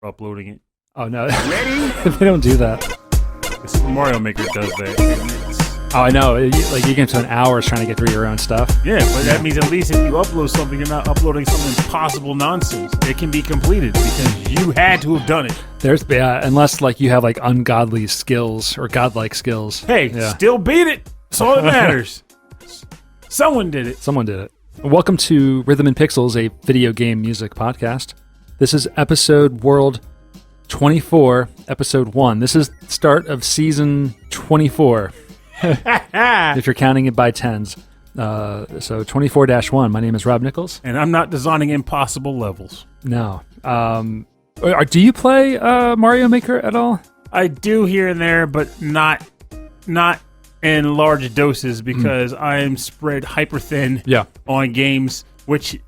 uploading it. Oh no, they don't do that. The Super Mario Maker does that. Oh, I know. You get into an hour trying to get through your own stuff. Yeah, but that means at least if you upload something, you're not uploading some impossible nonsense. It can be completed because you had to have done it. Unless you have ungodly skills or godlike skills. Hey, still beat it. That's all that matters. Someone did it. Welcome to Rhythm and Pixels, a video game music podcast. This is episode World 24, episode 1. This is the start of season 24. If you're counting it by tens. So 24-1. My name is Rob Nichols. And I'm not designing impossible levels. No. Do you play Mario Maker at all? I do here and there, but not in large doses because I am spread hyper thin on games, which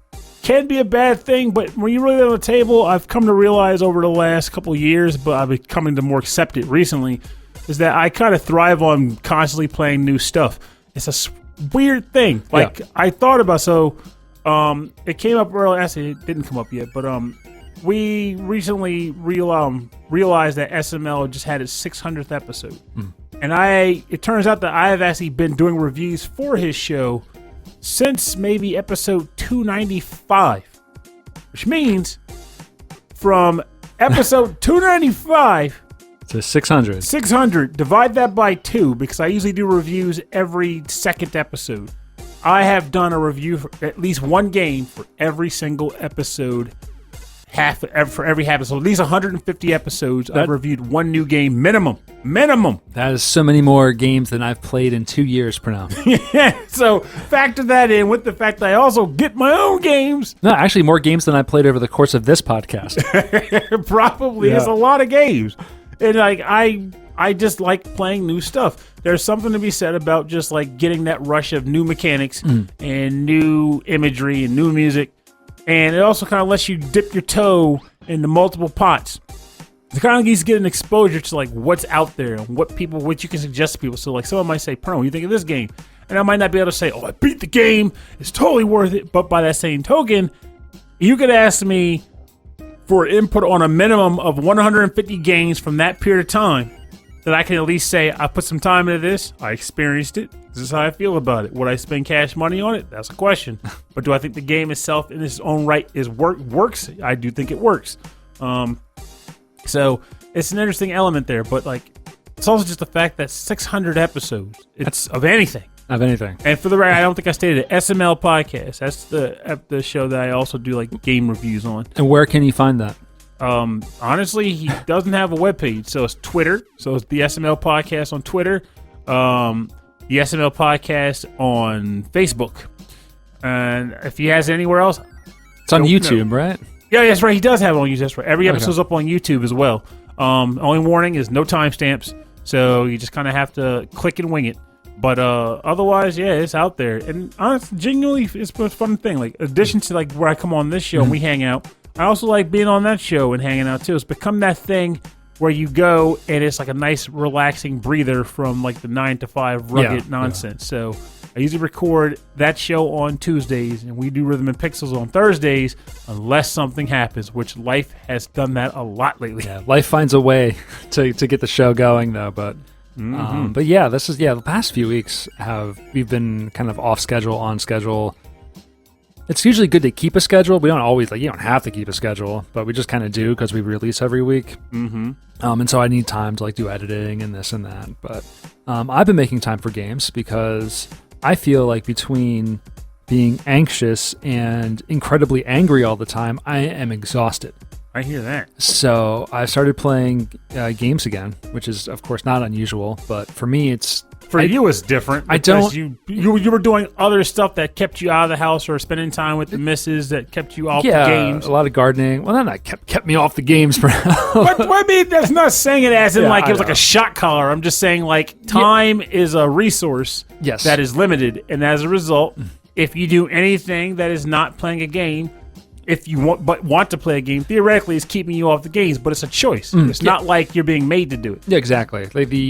can be a bad thing, but when you really lay on the table, I've come to realize over the last couple of years, but I've been coming to more accept it recently, is that I kind of thrive on constantly playing new stuff. It's a weird thing. I thought about, it came up early, actually it didn't come up yet, but we recently realized that SML just had its 600th episode. And it turns out that I have actually been doing reviews for his show since maybe episode 295, which means from episode 295 to 600, divide that by 2 because I usually do reviews every second episode. I have done a review for at least one game for every single episode. For every half episode, at least 150 episodes, I've reviewed one new game minimum. That is so many more games than I've played in 2 years, Pranav. Yeah, so factor that in with the fact that I also get my own games. No, actually more games than I played over the course of this podcast. Probably is a lot of games. And I just like playing new stuff. There's something to be said about just getting that rush of new mechanics and new imagery and new music. And it also kind of lets you dip your toe into multiple pots. It kind of needs to get an exposure to what's out there and what you can suggest to people. So someone might say, "Pro, what do you think of this game?" And I might not be able to say, "Oh, I beat the game. It's totally worth it." But by that same token, you could ask me for input on a minimum of 150 games from that period of time that I can at least say, I put some time into this. I experienced it. This is how I feel about it. Would I spend cash money on it? That's a question. But do I think the game itself in its own right works? I do think it works. So it's an interesting element there. But it's also just the fact that 600 episodes. It's of anything. Of anything. And for the record, I don't think I stated it. SML Podcast. That's the show that I also do game reviews on. And where can you find that? Honestly, he doesn't have a webpage, so it's Twitter. So it's the SML Podcast on Twitter, the SML Podcast on Facebook, and if he has it anywhere else, it's on YouTube, right? Yeah, that's right. He does have it on YouTube. That's right. Every episode's up on YouTube as well. Only warning is no timestamps, so you just kind of have to click and wing it. But otherwise, yeah, it's out there, and honestly, genuinely, it's a fun thing. In addition to where I come on this show and we hang out. I also like being on that show and hanging out too. It's become that thing where you go and it's a nice relaxing breather from the 9 to 5 rugged nonsense. So I usually record that show on Tuesdays and we do Rhythm and Pixels on Thursdays unless something happens, which life has done that a lot lately. Yeah, life finds a way to get the show going though, but yeah, the past few weeks we've been kind of off schedule, on schedule. It's usually good to keep a schedule. We don't always, you don't have to keep a schedule, but we just kind of do because we release every week. Mm-hmm. And so I need time to do editing and this and that. But I've been making time for games because I feel between being anxious and incredibly angry all the time, I am exhausted. I hear that. So I started playing games again, which is, of course, not unusual. But for me, it's... For you, it's different. You were doing other stuff that kept you out of the house or spending time with the missus that kept you off the games. A lot of gardening. Well, that kept me off the games for now. But I mean, that's not saying it as in it was a shot collar. I'm just saying time is a resource that is limited. And as a result, if you do anything that is not playing a game, if you want to play a game, theoretically it's keeping you off the games, but it's a choice. It's not like you're being made to do it. Yeah, exactly.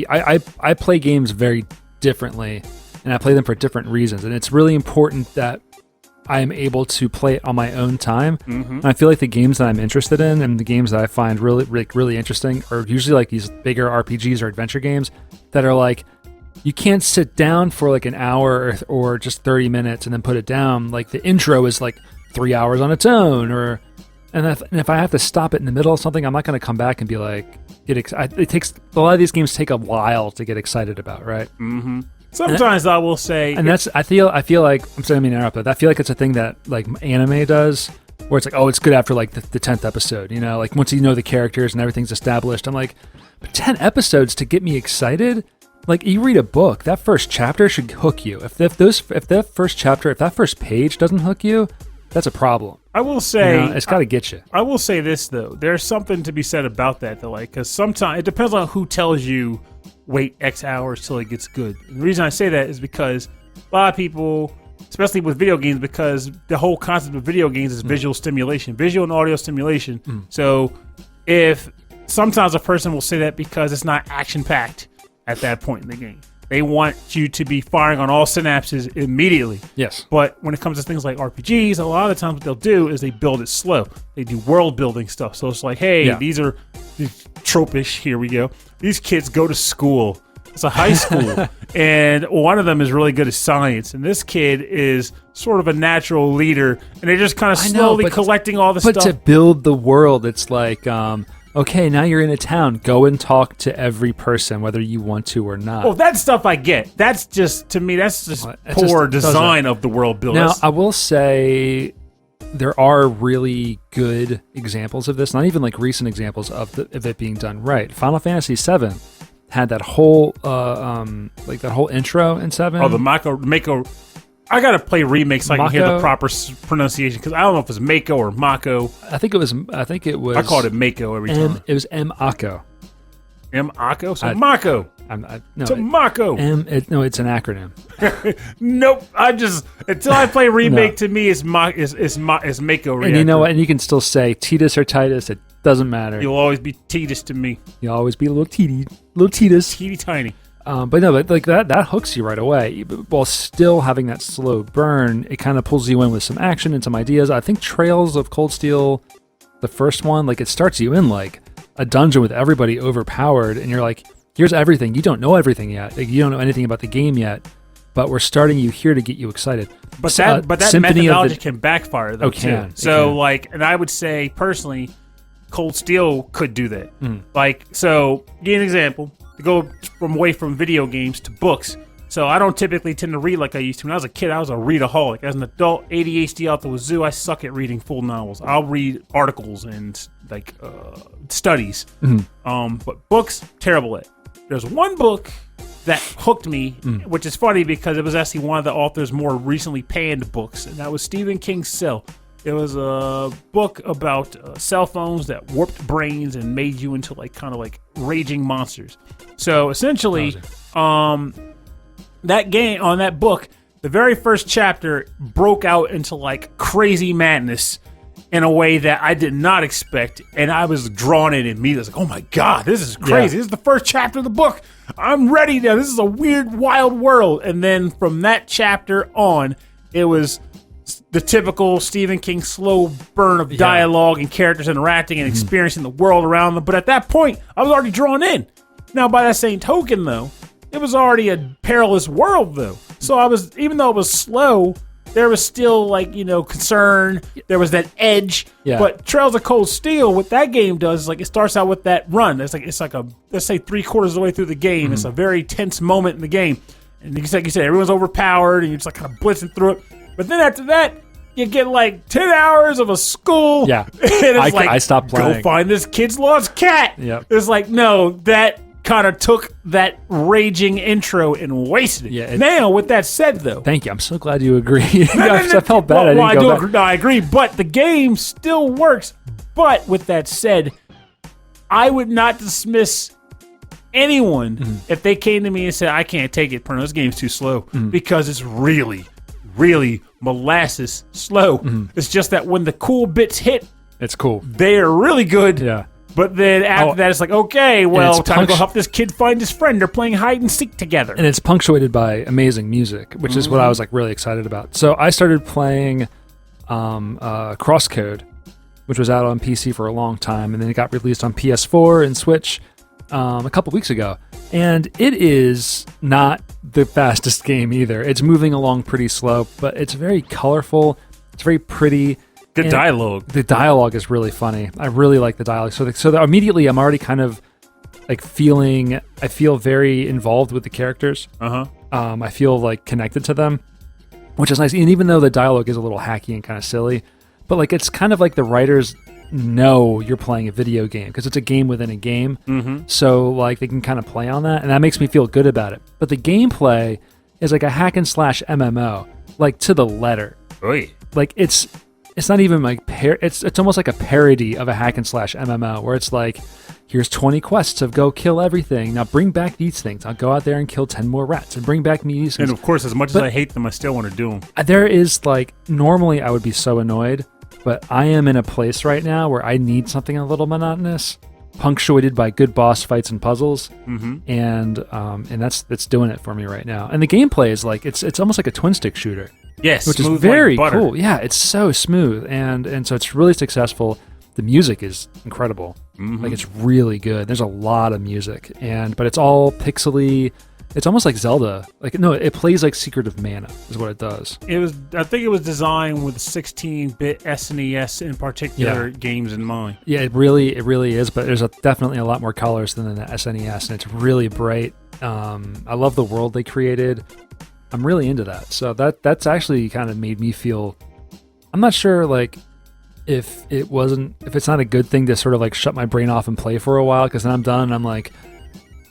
I play games very differently, and I play them for different reasons, and it's really important that I am able to play it on my own time. And I feel like the games that I'm interested in and the games that I find really interesting are usually like these bigger RPGs or adventure games that are like, you can't sit down for like an hour or just 30 minutes and then put it down. Like the intro is like 3 hours on its own, and if I have to stop it in the middle of something, I'm not going to come back and be like, it takes a lot of these games take a while to get excited about, right? Sometimes I will say, and that's I feel like I'm sorry, I mean interrupt, but I feel like it's a thing that like anime does, where it's like, oh, it's good after like the 10th episode, like once you know the characters and everything's established. I'm like, but 10 episodes to get me excited? Like, you read a book, that first chapter should hook you. If that first page doesn't hook you, that's a problem. I will say, it's got to get you. I will say this though, there's something to be said about that though, like, because sometimes it depends on who tells you wait X hours till it gets good. And the reason I say that is because a lot of people, especially with video games, because the whole concept of video games is visual stimulation, visual and audio stimulation. So if sometimes a person will say that because it's not action packed at that point in the game. They want you to be firing on all synapses immediately. Yes. But when it comes to things like RPGs, a lot of the times what they'll do is they build it slow. They do world building stuff. So it's like, hey, these are tropish. Here we go. These kids go to school. It's a high school. And one of them is really good at science. And this kid is sort of a natural leader. And they're just kind of slowly collecting all the stuff. But to build the world, it's like... okay, now you're in a town. Go and talk to every person, whether you want to or not. Well, that stuff I get. That's just, to me, that's just poor design of the world building. Now, I will say there are really good examples of this, not even like recent examples of it being done right. Final Fantasy VII had that whole that whole intro in 7. Oh, the Mieko. I gotta play remakes so I can hear the proper pronunciation, because I don't know if it's Mieko or Mako. I think it was. I called it Mieko every time. It was M-Ako. M-Ako? So Mako. No, to Mako. No, it's an acronym. Nope. Until I play remake, to me, it's Mako. And you know what? And you can still say Titus or Titus. It doesn't matter. You'll always be Titus to me. You'll always be a little Titus. Teeny tiny. But like that hooks you right away. While still having that slow burn, it kind of pulls you in with some action and some ideas. I think Trails of Cold Steel, the first one, like it starts you in like a dungeon with everybody overpowered, and you're like, here's everything. You don't know everything yet. Like, you don't know anything about the game yet, but we're starting you here to get you excited. But that methodology can backfire though too. So like, and I would say personally, Cold Steel could do that. Like, so give you an example. To go away from video games to books. So I don't typically tend to read like I used to. When I was a kid, I was a readaholic. As an adult, ADHD out the wazoo, I suck at reading full novels. I'll read articles and like studies. But books, terrible at. There's one book that hooked me, which is funny because it was actually one of the author's more recently panned books, and that was Stephen King's Cell. It was a book about cell phones that warped brains and made you into like kind of like raging monsters. So essentially, that game on that book, the very first chapter broke out into like crazy madness in a way that I did not expect, and I was drawn in immediately. I was like, oh my god, this is crazy. This is the first chapter of the book. I'm ready now. This is a weird, wild world. And then from that chapter on, it was the typical Stephen King slow burn of dialogue and characters interacting and experiencing the world around them. But at that point, I was already drawn in. Now, by that same token, though, it was already a perilous world, though. So I was, even though it was slow, there was still like, concern. There was that edge. Yeah. But Trails of Cold Steel, what that game does is like it starts out with that run. It's like a, let's say 3/4 of the way through the game. It's a very tense moment in the game. And like you said, everyone's overpowered and you're just like kind of blitzing through it. But then after that, you get like 10 hours of a school. Yeah. And it's I stopped playing. Go find this kid's lost cat. Yep. It's like, no, that kind of took that raging intro and wasted it. Yeah, now, with that said, though. Thank you. I'm so glad you agree. I felt bad. I agree. But the game still works. But with that said, I would not dismiss anyone if they came to me and said, I can't take it, Perno, this game's too slow. Because it's really molasses slow. It's just that when the cool bits hit, it's cool. They are really good. Yeah. But then after that, it's like, okay, well, time to go help this kid find his friend. They're playing hide and seek together. And it's punctuated by amazing music, which is what I was like really excited about. So I started playing CrossCode, which was out on PC for a long time, and then it got released on PS4 and Switch a couple weeks ago. And it is not the fastest game either. It's moving along pretty slow, but it's very colorful. It's very pretty. Good dialogue. The dialogue is really funny. I really like the dialogue. So immediately I'm already kind of like I feel very involved with the characters. I feel like connected to them, which is nice. And even though the dialogue is a little hacky and kind of silly, but like it's kind of like the writers know you're playing a video game because it's a game within a game. So like they can kind of play on that, and that makes me feel good about it. But the gameplay is like a hack and slash MMO, like to the letter. Oy. Like it's not even like it's almost like a parody of a hack and slash MMO where it's like, here's 20 quests of go kill everything. Now bring back these things. I'll go out there and kill 10 more rats and bring back me these things. And of course, as much as I hate them, I still want to do them. There is like, normally I would be so annoyed, but I am in a place right now where I need something a little monotonous, punctuated by good boss fights and puzzles. And that's doing it for me right now. And the gameplay is like, it's almost like a twin stick shooter. Yes, which is very cool. Yeah, it's so smooth, and so it's really successful. The music is incredible. Like it's really good. There's a lot of music, but it's all pixely. It's almost like Zelda. Like no, it plays like Secret of Mana is what it does. I think it was designed with 16-bit SNES in particular games in mind. Yeah, it really is. But there's definitely a lot more colors than the SNES, and it's really bright. I love the world they created. I'm really into that. So that's actually kind of made me feel. I'm not sure like if it's not a good thing to sort of like shut my brain off and play for a while, because then I'm done and I'm like,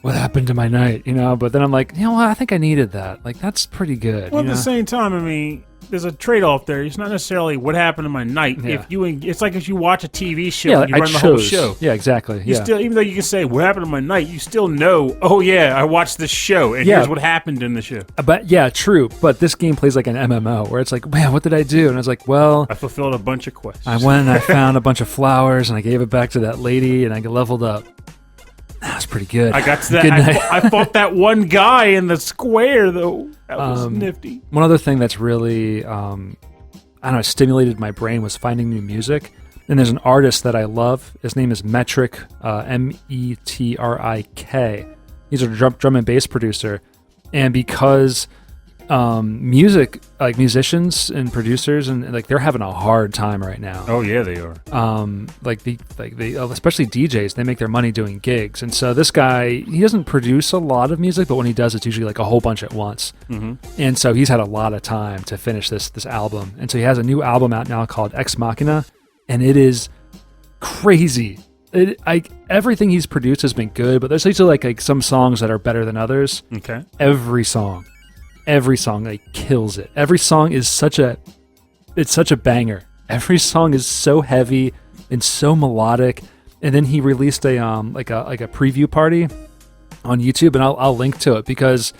what happened to my night? But then I'm like, you know what? I think I needed that. Like that's pretty good. Well, at the same time, I mean, there's a trade-off there. It's not necessarily what happened to my night. Yeah. it's like if you watch a TV show and you run the whole show. Yeah, exactly. You still, even though you can say what happened to my night, you still know. Oh yeah, I watched this show, and here's what happened in the show. But yeah, true. But this game plays like an MMO, where it's like, man, what did I do? And I was like, well, I fulfilled a bunch of quests. I went and I found a bunch of flowers, and I gave it back to that lady, and I leveled up. That was pretty good. I got to that. I fought that one guy in the square, though. That was nifty. One other thing that's really, stimulated my brain was finding new music. And there's an artist that I love. His name is Metrik, Metrik. He's a drum and bass producer. And because music, like musicians and producers, and like they're having a hard time right now. Oh yeah, they are. They especially DJs, they make their money doing gigs, and so this guy, he doesn't produce a lot of music, but when he does, it's usually like a whole bunch at once. And so he's had a lot of time to finish this album, and so he has a new album out now called Ex Machina, and it is crazy. Everything he's produced has been good, but there's usually like some songs that are better than others. Okay. Every song like kills it. Every song is such a banger. Every song is so heavy and so melodic. And then he released a preview party on YouTube, and I'll link to it, because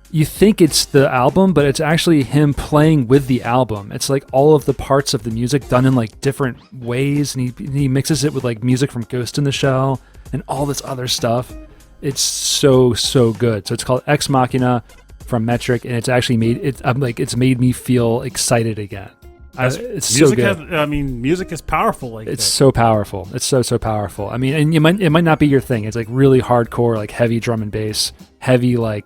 you think it's the album, but it's actually him playing with the album. It's like all of the parts of the music done in like different ways, and he mixes it with like music from Ghost in the Shell and all this other stuff. It's so good. So it's called Ex Machina from Metrik, and it's actually it's made me feel excited again. It's so good. Music is powerful. Like it's so powerful. It's so powerful. I mean, and it might not be your thing. It's like really hardcore, like heavy drum and bass, heavy like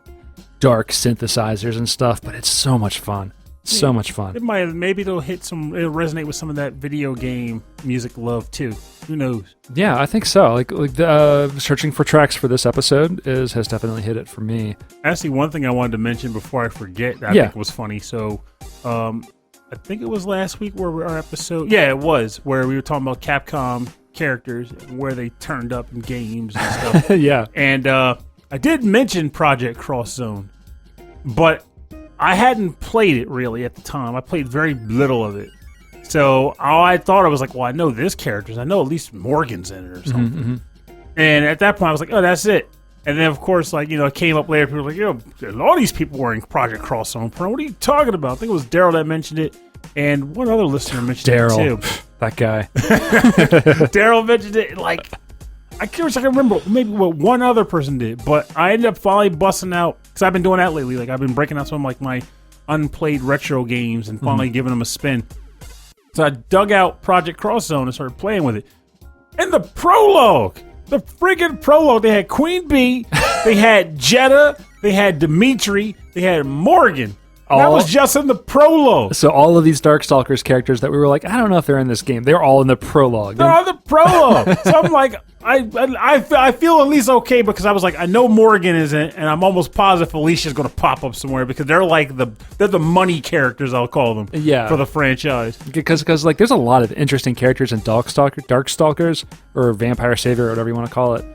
dark synthesizers and stuff. But it's so much fun. So much fun. Maybe it'll resonate with some of that video game music love too. Who knows? Yeah, I think so. Like searching for tracks for this episode has definitely hit it for me. Actually, one thing I wanted to mention before I forget that I think was funny. So, I think it was last week where our episode. Yeah, it was where we were talking about Capcom characters and where they turned up in games and stuff. Yeah, and I did mention Project Cross Zone, but I hadn't played it really at the time. I played very little of it. So all I thought, I was like, well, I know this character. I know at least Morgan's in it or something. And at that point, I was like, oh, that's it. And then, of course, like, it came up later. People were like, all these people were in Project Cross Zone. What are you talking about? I think it was Daryl that mentioned it. And one other listener mentioned it too. That guy. Daryl mentioned it. Like, I can't remember maybe what one other person did, but I ended up finally busting out, because I've been doing that lately. Like, I've been breaking out some of like my unplayed retro games and finally giving them a spin. So I dug out Project Cross Zone and started playing with it. In the friggin' prologue, they had Queen Bee, they had Jeddah, they had Dimitri, they had Morgan. That was just in the prologue. So all of these Darkstalkers characters that we were like, I don't know if they're in this game. They're all in the prologue. They're on the prologue. So I'm like, I feel at least okay because I was like, I know Morgan isn't, and I'm almost positive Felicia's going to pop up somewhere because they're like they're the money characters, I'll call them, for the franchise. Because like there's a lot of interesting characters in Darkstalkers or Vampire Savior or whatever you want to call it.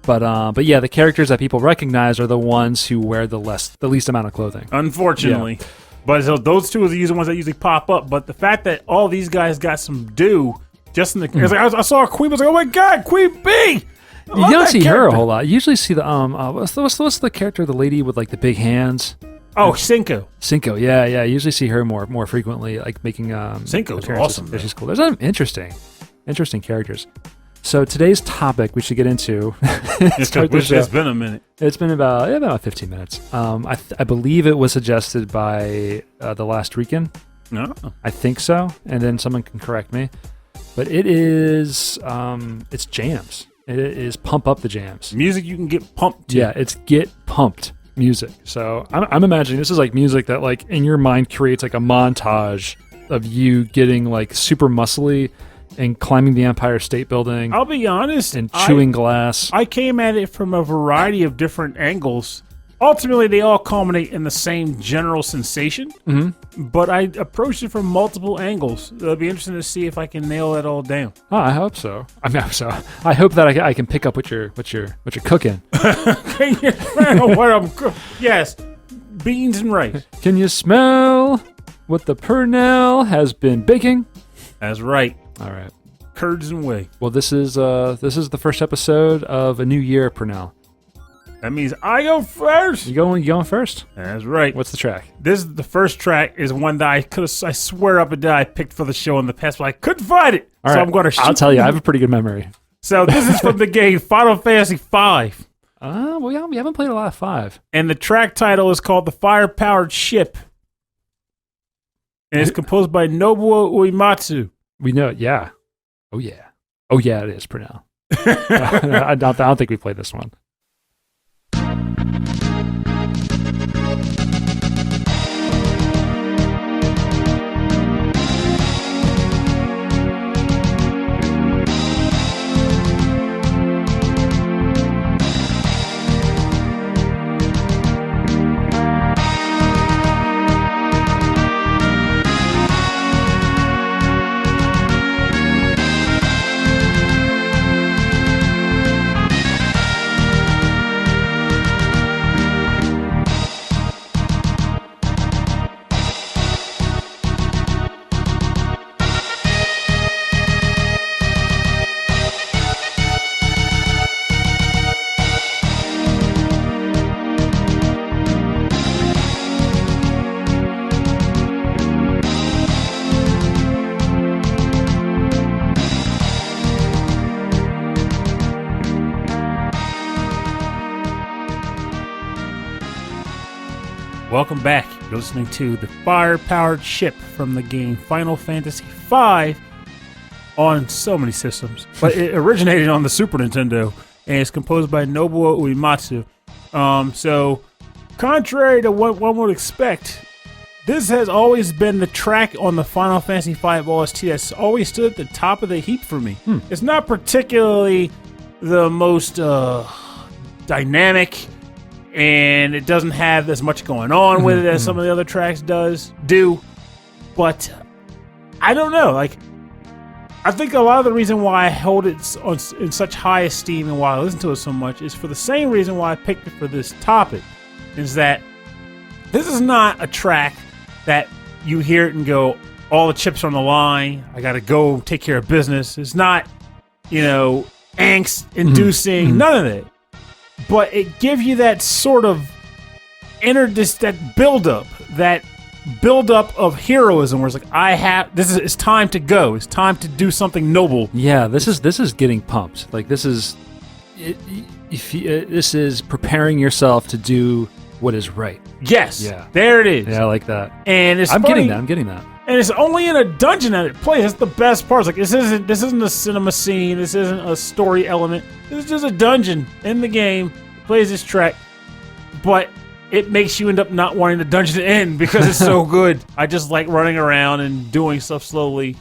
But yeah, the characters that people recognize are the ones who wear the least amount of clothing. Unfortunately. Yeah. But so those two are the ones that usually pop up. But the fact that all these guys got some due just in the... Like, I saw Queen, I was like, oh my God, Queen Bee! You don't see her a whole lot. You usually see the... what's the character, the lady with like the big hands? Oh, Cinco. Cinco, yeah. You usually see her more frequently, like making... Cinco's awesome. Yeah, she's cool. There's some interesting characters. So today's topic we should get into. It's been a minute. It's been about 15 minutes. I believe it was suggested by the Last Rican. No, I think so. And then someone can correct me. But it is it's jams. It is pump up the jams. Music you can get pumped to. Yeah, it's get pumped music. So I'm imagining this is like music that like in your mind creates like a montage of you getting like super muscly and climbing the Empire State Building. I'll be honest. And chewing glass. I came at it from a variety of different angles. Ultimately, they all culminate in the same general sensation. Mm-hmm. But I approached it from multiple angles. It'll be interesting to see if I can nail it all down. Oh, I hope so. I hope that I can pick up what you're cooking. Yes, beans and rice. Can you smell what the Purnell has been baking? That's right. All right. Curds and whey. Well, this is the first episode of a new year, Purnell. That means I go first. You going first? That's right. What's the track? The first track is one that I swear up and down I picked for the show in the past, but I couldn't find it. All so right. I'm going to I'll tell you, I have a pretty good memory. So this is from the game Final Fantasy V. Well, we haven't played a lot of 5. And the track title is called The Fire-Powered Ship. And it's composed by Nobuo Uematsu. We know it, yeah. Oh, yeah, it is, Purnell. I don't think we played this one. Welcome back. You're listening to The Fire-Powered Ship from the game Final Fantasy V on so many systems. But it originated on the Super Nintendo and it's composed by Nobuo Uematsu. So, contrary to what one would expect, this has always been the track on the Final Fantasy V OST that's always stood at the top of the heap for me. It's not particularly the most dynamic, and it doesn't have as much going on with it as some of the other tracks do. But I don't know. Like, I think a lot of the reason why I hold it in such high esteem and why I listen to it so much is for the same reason why I picked it for this topic. Is that this is not a track that you hear it and go, all the chips are on the line, I gotta go take care of business. It's not, angst-inducing, none of that. But it gives you that sort of that build-up of heroism where it's like, it's time to go. It's time to do something noble. Yeah, this is getting pumped. Like, this is preparing yourself to do what is right. Yes. Yeah. There it is. Yeah, I like that. And it's I'm funny. getting that. And it's only in a dungeon that it plays. That's the best part. It's like, this isn't a cinema scene. This isn't a story element. This is just a dungeon in the game. It plays this track. But it makes you end up not wanting the dungeon to end because it's so good. I just like running around and doing stuff slowly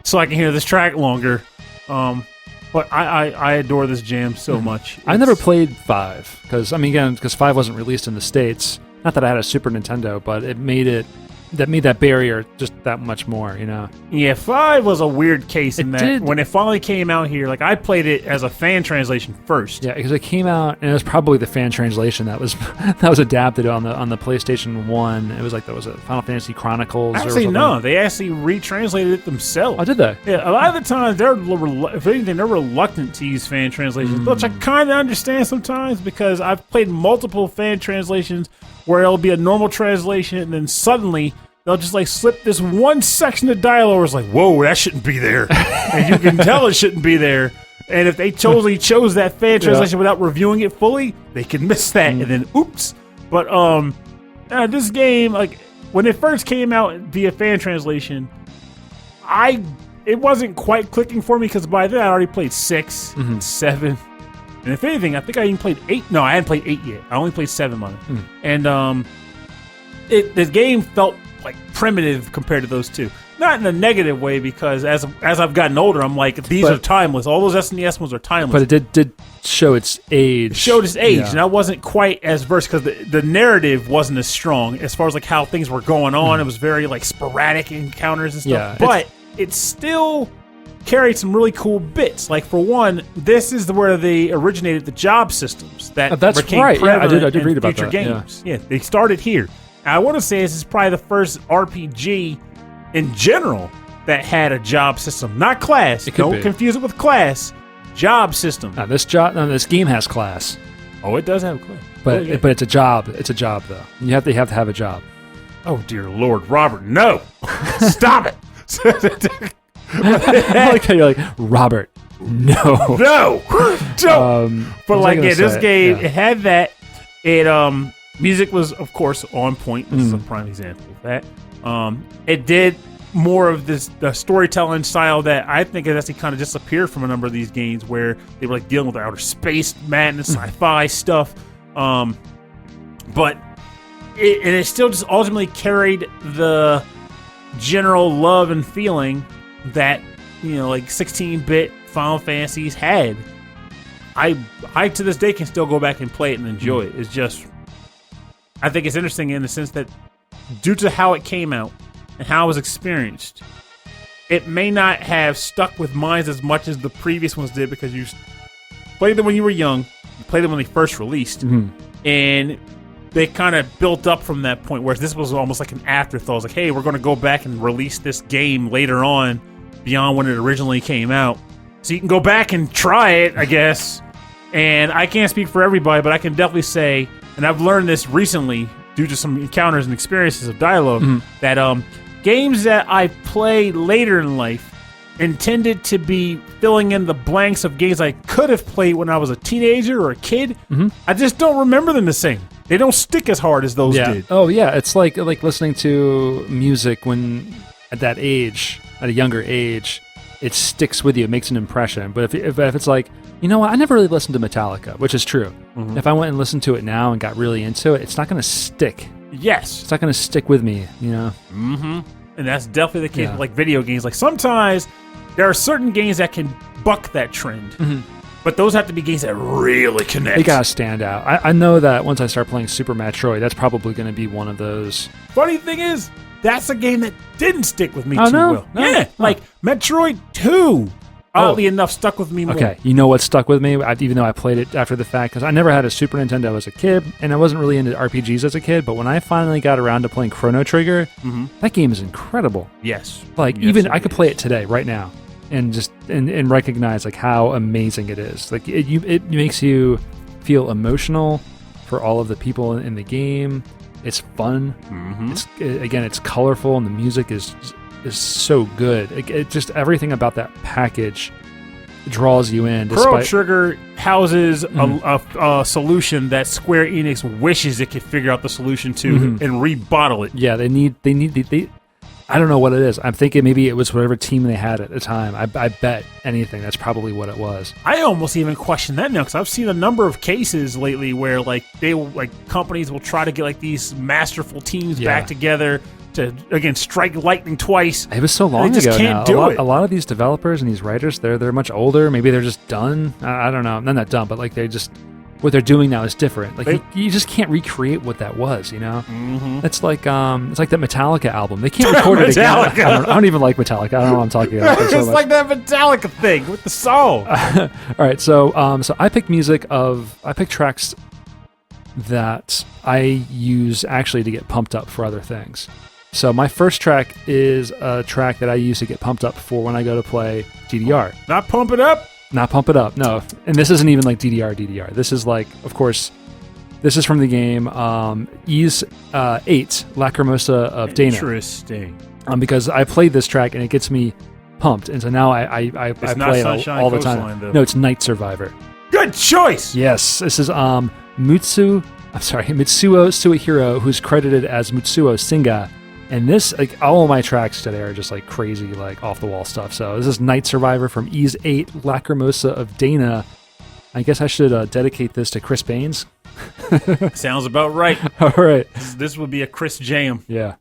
so I can hear this track longer. But I adore this jam so much. I never played 5 because 5 wasn't released in the States. Not that I had a Super Nintendo, but it made that barrier just that much more, you know? Yeah, 5 was a weird case in that when it finally came out here, like I played it as a fan translation first. Yeah, because it came out, and it was probably the fan translation that was adapted on the PlayStation 1. It was like, that was a Final Fantasy Chronicles or something. No, they actually retranslated it themselves. Oh, did they? Yeah, a lot of the times, if anything, they're reluctant to use fan translations, which I kind of understand sometimes because I've played multiple fan translations where it'll be a normal translation, and then suddenly they'll just like slip this one section of dialogue where it's like, whoa, that shouldn't be there. And you can tell it shouldn't be there. And if they chose that fan translation without reviewing it fully, they can miss that, and then oops. But this game, like when it first came out via fan translation, it wasn't quite clicking for me because by then I already played 6 and 7. And if anything, I think I even played 8. No, I hadn't played 8 yet. I only played 7 on it. And the game felt like primitive compared to those two. Not in a negative way, because as I've gotten older, I'm like, these are timeless. All those SNES ones are timeless. But it did show its age. It showed its age, and I wasn't quite as versed because the narrative wasn't as strong as far as like how things were going on. It was very like sporadic encounters and stuff. Yeah, but it still carried some really cool bits. Like for one, this is where they originated the job systems that became prevalent I did read about future that. games. Yeah, they started here. I want to say this is probably the first RPG in general that had a job system, not class. Don't confuse it with class. Job system. Now this game has class. Oh, it does have a class. But it's a job. It's a job though. You have to have a job. Oh dear Lord, Robert, no! Stop it! I like how you're like, Robert, no, don't. But like, this game, it had that. It music was of course on point. This is a prime example of that. It did more of the storytelling style that I think has actually kind of disappeared from a number of these games where they were like dealing with outer space madness, sci-fi stuff. But it still just ultimately carried the general love and feeling that, you know, like 16-bit Final Fantasies had. I to this day can still go back and play it and enjoy it. It's just, I think it's interesting in the sense that due to how it came out and how it was experienced, it may not have stuck with minds as much as the previous ones did, because you played them when you were young, you played them when they first released, and they kind of built up from that point, whereas this was almost like an afterthought. It was like, hey, we're going to go back and release this game later on beyond when it originally came out. So you can go back and try it, I guess. And I can't speak for everybody, but I can definitely say, and I've learned this recently due to some encounters and experiences of dialogue, that games that I play later in life intended to be filling in the blanks of games I could have played when I was a teenager or a kid. I just don't remember them the same. They don't stick as hard as those did. Oh yeah, it's like listening to music when at that age, at a younger age, it sticks with you. It makes an impression. But if it's like, you know what, I never really listened to Metallica, which is true. If I went and listened to it now and got really into it, it's not going to stick. Yes, it's not going to stick with me. You know. And that's definitely the case with like video games. Like sometimes there are certain games that can buck that trend. But those have to be games that really connect. They gotta stand out. I know that once I start playing Super Metroid, that's probably going to be one of those. Funny thing is, that's a game that didn't stick with me too well. Like Metroid 2, oddly enough, stuck with me more. Okay, you know what stuck with me, even though I played it after the fact, because I never had a Super Nintendo as a kid, and I wasn't really into RPGs as a kid, but when I finally got around to playing Chrono Trigger, that game is incredible. Yes. Like, even I could play it today, right now. And just and recognize like how amazing it is. Like it makes you feel emotional for all of the people in the game. It's fun. It's colorful, and the music is so good. It just everything about that package draws you in. Chrono Trigger houses a solution that Square Enix wishes it could figure out the solution to and rebottle it. Yeah, I don't know what it is. I'm thinking maybe it was whatever team they had at the time. I bet anything that's probably what it was. I almost even question that now because I've seen a number of cases lately where like companies will try to get like these masterful teams back together to again strike lightning twice. It was so long ago. They just can't do it. A lot of these developers and these writers, they're much older. Maybe they're just done. I don't know. They're not done, but like they just. What they're doing now is different. Like you just can't recreate what that was, you know. Mm-hmm. It's like that Metallica album. They can't record it again. I don't even like Metallica. I don't know what I'm talking about. It's so like that Metallica thing with the song. All right, so I picked tracks that I use actually to get pumped up for other things. So my first track is a track that I use to get pumped up for when I go to play DDR. Not pump it up. Not pump it up, no. And this isn't even like DDR. This is like, of course, this is from the game Ys 8, Lacrimosa of Dana. Interesting. Because I played this track and it gets me pumped, and so now I play it all the time. Though. No, it's Night Survivor. Good choice! Yes, this is Mitsuo Suehiro, who's credited as Mitsuo Singa. And this, like, all of my tracks today are just like crazy, like off the wall stuff. So this is Night Survivor from Ys 8, Lacrimosa of Dana. I guess I should dedicate this to Chris Baines. Sounds about right. All right. This would be a Chris jam. Yeah.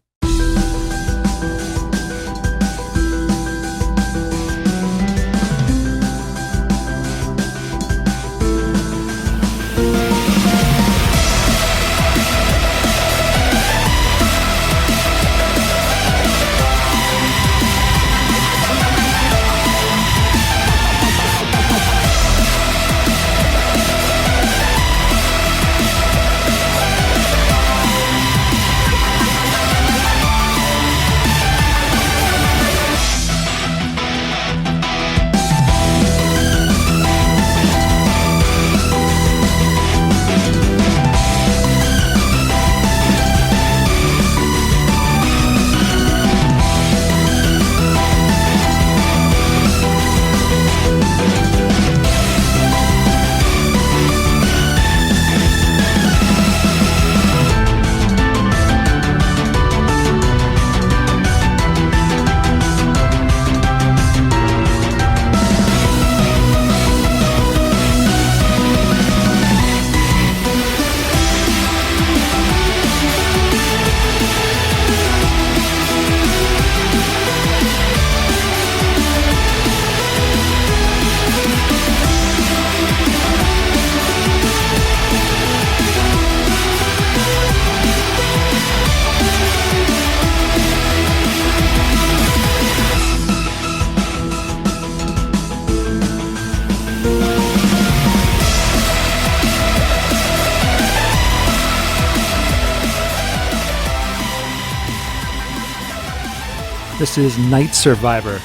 This is Night Survivor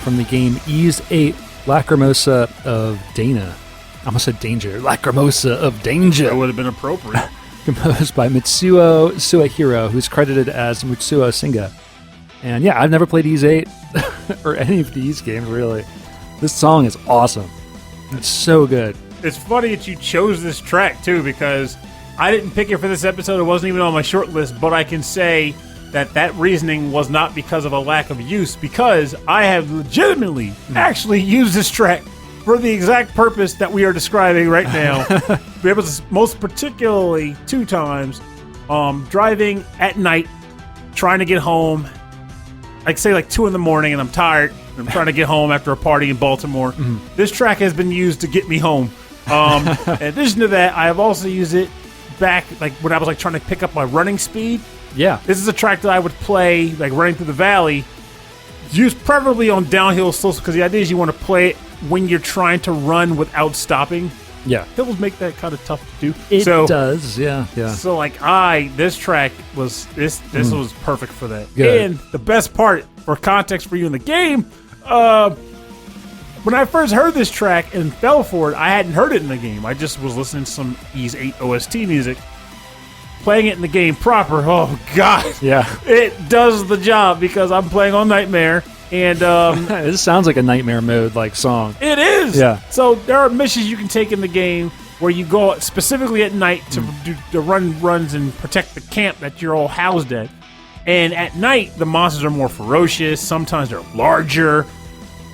from the game Ys 8, Lacrimosa of Dana. I almost said danger. Lacrimosa of Danger. That would have been appropriate. Composed by Mitsuo Suehiro, who's credited as Mitsuo Singa. And yeah, I've never played Ys 8 or any of these games, really. This song is awesome. It's so good. It's funny that you chose this track, too, because I didn't pick it for this episode. It wasn't even on my short list, but I can say that reasoning was not because of a lack of use, because I have legitimately actually used this track for the exact purpose that we are describing right now. It was most particularly 2 times driving at night, trying to get home. I'd say like 2 in the morning, and I'm tired. I'm trying to get home after a party in Baltimore. This track has been used to get me home. In addition to that, I have also used it back like when I was like trying to pick up my running speed. Yeah. This is a track that I would play like running through the valley. Used preferably on downhill slopes, because the idea is you want to play it when you're trying to run without stopping. Yeah. Hills make that kind of tough to do. It does, yeah. So like this track was this was perfect for that. Good. And the best part, for context for you in the game, when I first heard this track and fell for it, I hadn't heard it in the game. I just was listening to some Ys 8 OST music. Playing it in the game proper, oh god. Yeah. It does the job, because I'm playing on Nightmare. And this sounds like a Nightmare mode like song. It is. Yeah. So there are missions you can take in the game where you go specifically at night to run runs and protect the camp that you're all housed at. And at night, the monsters are more ferocious. Sometimes they're larger.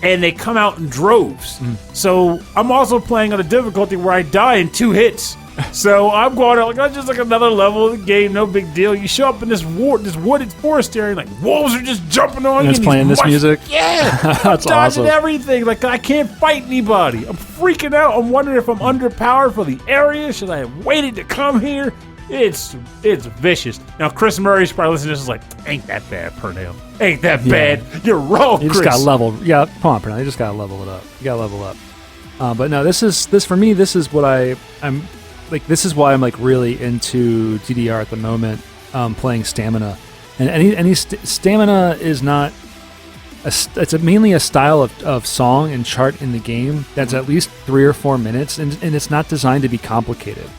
And they come out in droves. So I'm also playing on a difficulty where I die in 2 hits. So I'm going out like, just like another level of the game, no big deal. You show up in this wooded forest area, like wolves are just jumping on you. And it's playing this music? Yeah. That's dodging awesome. everything. Like, I can't fight anybody. I'm freaking out. I'm wondering if I'm underpowered for the area. Should I have waited to come here? It's vicious. Now, Chris Murray's probably listening to this is like, ain't that bad, Pernell. Ain't that bad. You're wrong, You Chris. just got to level. Yeah, come on, Pernell. You just got to level it up. You got to level up. But no, this for me, this is what I'm like. This is why I'm like really into DDR at the moment, playing Stamina. And any Stamina is not. It's mainly a style of song and chart in the game that's at least 3 or 4 minutes, and it's not designed to be complicated.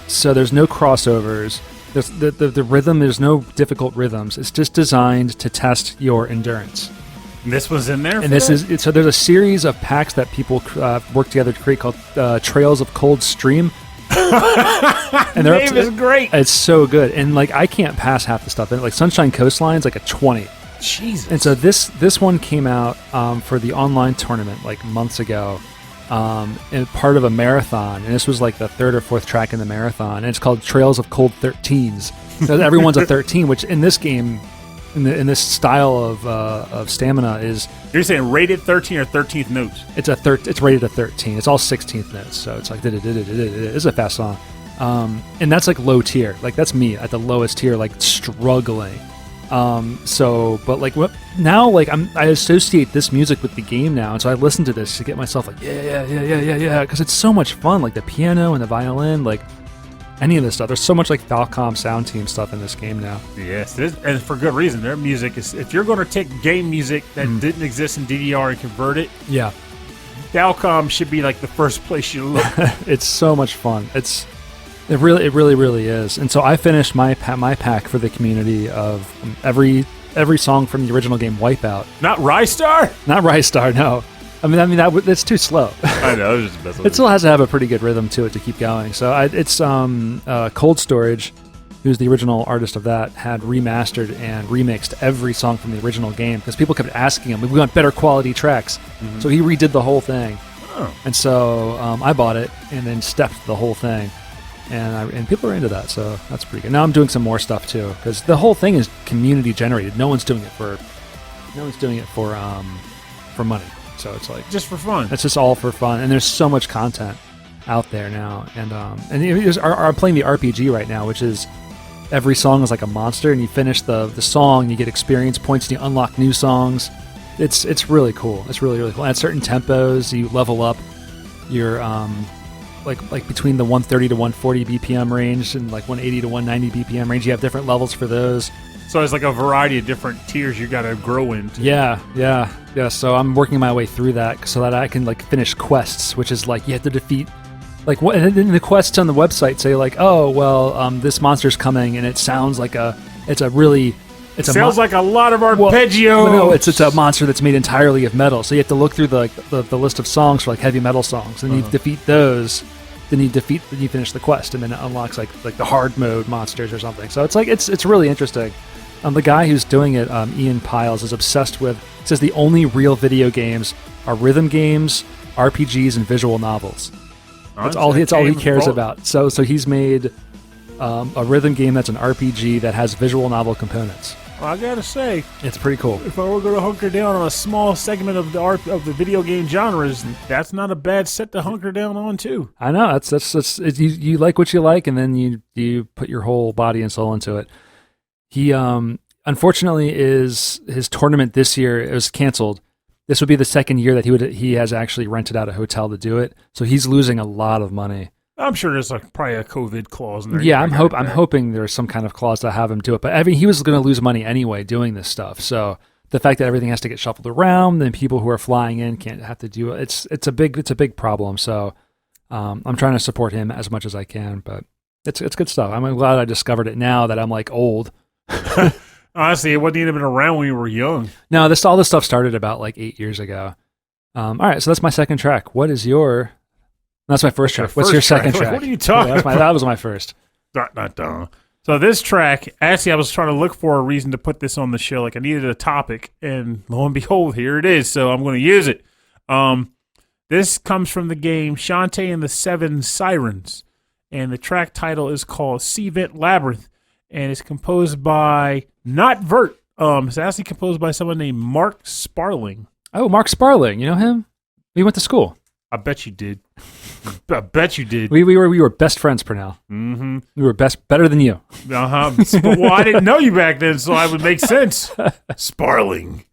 So there's no crossovers. There's the rhythm. There's no difficult rhythms. It's just designed to test your endurance. And this was in there. And this is so. There's a series of packs that people work together to create called Trails of Cold Stream. And the name is great. It's so good, and like I can't pass half the stuff in it. Like Sunshine Coastline's like a 20. Jesus. And so this one came out for the online tournament like months ago. And part of a marathon, and this was like the 3rd or 4th track in the marathon, and it's called Trails of Cold 13s. So everyone's a 13, which in this game, in this style of Stamina is. You're saying rated 13 or 13th notes? It's rated a 13. It's all 16th notes, so it's like it's a fast song, and that's like low tier. Like that's me at the lowest tier, like struggling. But like now, like I associate this music with the game now, and so I listen to this to get myself like yeah, because it's so much fun. Like the piano and the violin, like any of this stuff. There's so much like Falcom Sound Team stuff in this game now. Yes, and for good reason. Their music is. If you're going to take game music that didn't exist in DDR and convert it, yeah, Falcom should be like the first place you look. It's so much fun. It really is. And so I finished my pack for the community of every song from the original game Wipeout. Not Rystar? Not Rystar, no. I mean that's too slow. I know. It was just it still has to have a pretty good rhythm to it to keep going. So it's Cold Storage, who's the original artist of that, had remastered and remixed every song from the original game because people kept asking him, we want better quality tracks. So he redid the whole thing. Oh. And so I bought it and then stepped the whole thing. And people are into that, so that's pretty good. Now I'm doing some more stuff too, because the whole thing is community generated. No one's doing it for money. So it's like just for fun. It's just all for fun, and there's so much content out there now. And I'm playing the RPG right now, which is every song is like a monster, and you finish the song, you get experience points, and you unlock new songs. It's really cool. It's really cool. And at certain tempos, you level up your like between the 130 to 140 BPM range and like 180 to 190 BPM range. You have different levels for those. So it's like a variety of different tiers you got to grow into. Yeah. So I'm working my way through that so that I can like finish quests, which is like you have to defeat like what. And then the quests on the website say like, oh well, this monster's coming, and it sounds like it sounds like a lot of arpeggio. Well, no, it's a monster that's made entirely of metal. So you have to look through the list of songs for like heavy metal songs, and you defeat those. Then you finish the quest, and then it unlocks like the hard mode monsters or something. So it's like it's really interesting. The guy who's doing it, Ian Piles, is obsessed with. Says the only real video games are rhythm games, RPGs, and visual novels. That's all he cares about. So he's made a rhythm game that's an RPG that has visual novel components. Well, I gotta say, it's pretty cool. If I were going to hunker down on a small segment of the video game genres, that's not a bad set to hunker down on too. I know that's you like what you like, and then you put your whole body and soul into it. He unfortunately his tournament this year was canceled. This would be the second year that he has actually rented out a hotel to do it, so he's losing a lot of money. I'm sure there's probably a COVID clause in there. Yeah, I'm hoping there's some kind of clause to have him do it. But I mean, he was going to lose money anyway doing this stuff. So the fact that everything has to get shuffled around, then people who are flying in can't have to do it. It's a big problem. So I'm trying to support him as much as I can. But it's good stuff. I'm glad I discovered it now that I'm like old. Honestly, it wouldn't even been around when you were young. No, all this stuff started about like 8 years ago. All right, so that's my second track. What is your? That's my first track. What's your second track? What are you talking about? That was my first. Dun, dun, dun. So this track, actually, I was trying to look for a reason to put this on the show. Like I needed a topic, and lo and behold, here it is. So I'm going to use it. This comes from the game Shantae and the Seven Sirens, and the track title is called VIII Labyrinth, and it's composed by not Vert. It's actually composed by someone named Mark Sparling. Oh, Mark Sparling, you know him? We went to school. I bet you did. I bet you did. We were best friends, Pernell. Mm-hmm. We were better than you. Well, I didn't know you back then, so it would make sense. Sparling.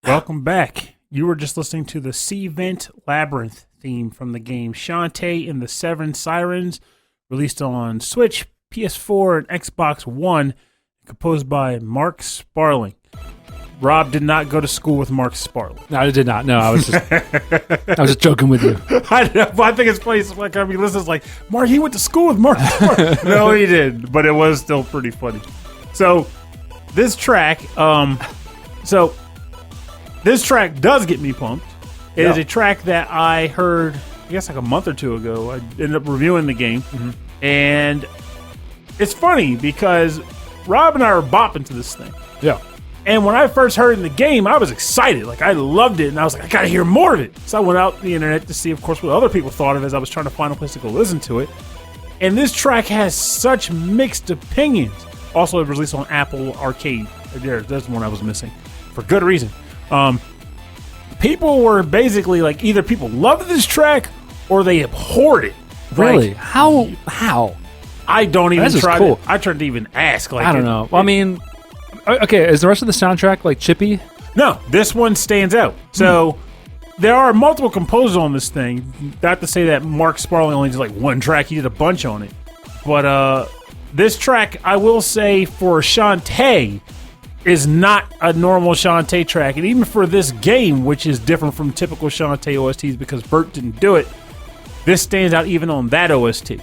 Welcome back. You were just listening to the VIII Labyrinth theme from the game Shantae and the Seven Sirens, released on Switch, PS4, and Xbox One, composed by Mark Sparling. Rob did not go to school with Mark Sparling. No, I did not. No, I was just joking with you. I think it's funny. Like I mean, listeners like, Mark, he went to school with Mark Sparling. No, he didn't, but it was still pretty funny. So this track, this track does get me pumped. It is a track that I heard, I guess, like a month or two ago. I ended up reviewing the game, and it's funny because Rob and I are bopping to this thing. Yeah. And when I first heard it in the game, I was excited. Like, I loved it, and I was like, I gotta hear more of it. So I went out on the internet to see, of course, what other people thought of it as I was trying to find a place to go listen to it. And this track has such mixed opinions. Also, it was released on Apple Arcade. There's one I was missing. For good reason. People were basically like, either people loved this track or they abhorred it. Really? Like, how? I don't even try cool. to. I tried to even ask. Like, I don't know. Well, I mean, okay, is the rest of the soundtrack like chippy? No, this one stands out. So there are multiple composers on this thing. Not to say that Mark Sparling only did like one track; he did a bunch on it. But this track, I will say, for Shantae, is not a normal Shantae track, and even for this game, which is different from typical Shantae OSTs because Bert didn't do it, this stands out even on that OST,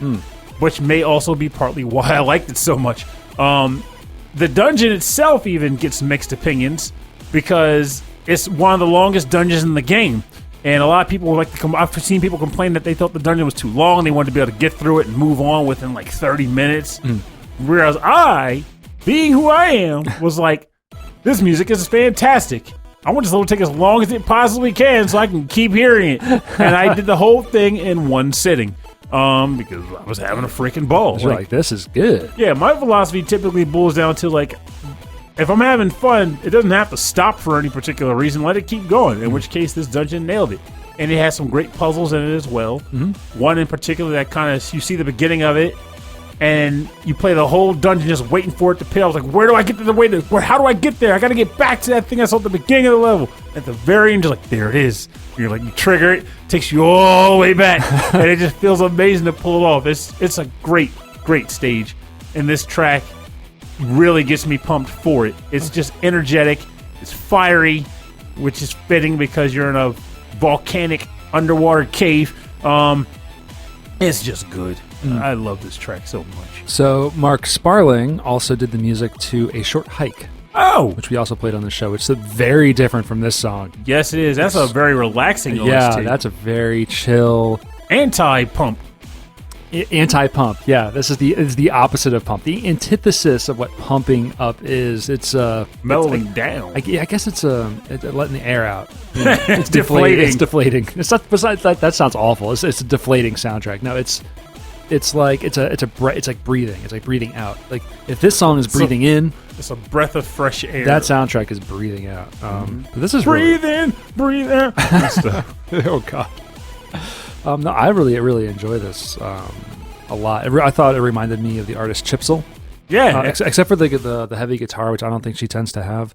which may also be partly why I liked it so much. The dungeon itself even gets mixed opinions because it's one of the longest dungeons in the game, and a lot of people like to I've seen people complain that they thought the dungeon was too long. They wanted to be able to get through it and move on within like 30 minutes. Whereas I, being who I am, was like, this music is fantastic. I want this little take as long as it possibly can so I can keep hearing it. And I did the whole thing in one sitting because I was having a freaking ball. You're like, this is good. Yeah, my philosophy typically boils down to like, if I'm having fun, it doesn't have to stop for any particular reason. Let it keep going, in which case this dungeon nailed it. And it has some great puzzles in it as well. One in particular that kind of, you see the beginning of it, and you play the whole dungeon just waiting for it to pay. I was like, where do I get to the way to, how do I get there? I got to get back to that thing I saw at the beginning of the level. At the very end, you're like, there it is. You're like, you trigger it, takes you all the way back, and it just feels amazing to pull it off. It's a great, great stage. And this track really gets me pumped for it. It's just energetic. It's fiery, which is fitting because you're in a volcanic underwater cave. It's just good. I love this track so much. So Mark Sparling also did the music to A Short Hike. Oh! Which we also played on the show. It's very different from this song. Yes, it is. That's a very relaxing OST. Yeah, that's a very chill... Anti-pump. Anti-pump, yeah. This is the opposite of pump. The antithesis of what pumping up is. It's mellowing down. I guess it's letting the air out. It's deflating. It's deflating. It's not. Besides that sounds awful. It's a deflating soundtrack. No, it's like breathing. It's like breathing out. Like if this song is breathing in, it's a breath of fresh air. That soundtrack is breathing out. But this is breathe in, breathe out. Oh God. No, I really enjoy this a lot. I thought it reminded me of the artist Chipsel. Yeah, except for the heavy guitar, which I don't think she tends to have.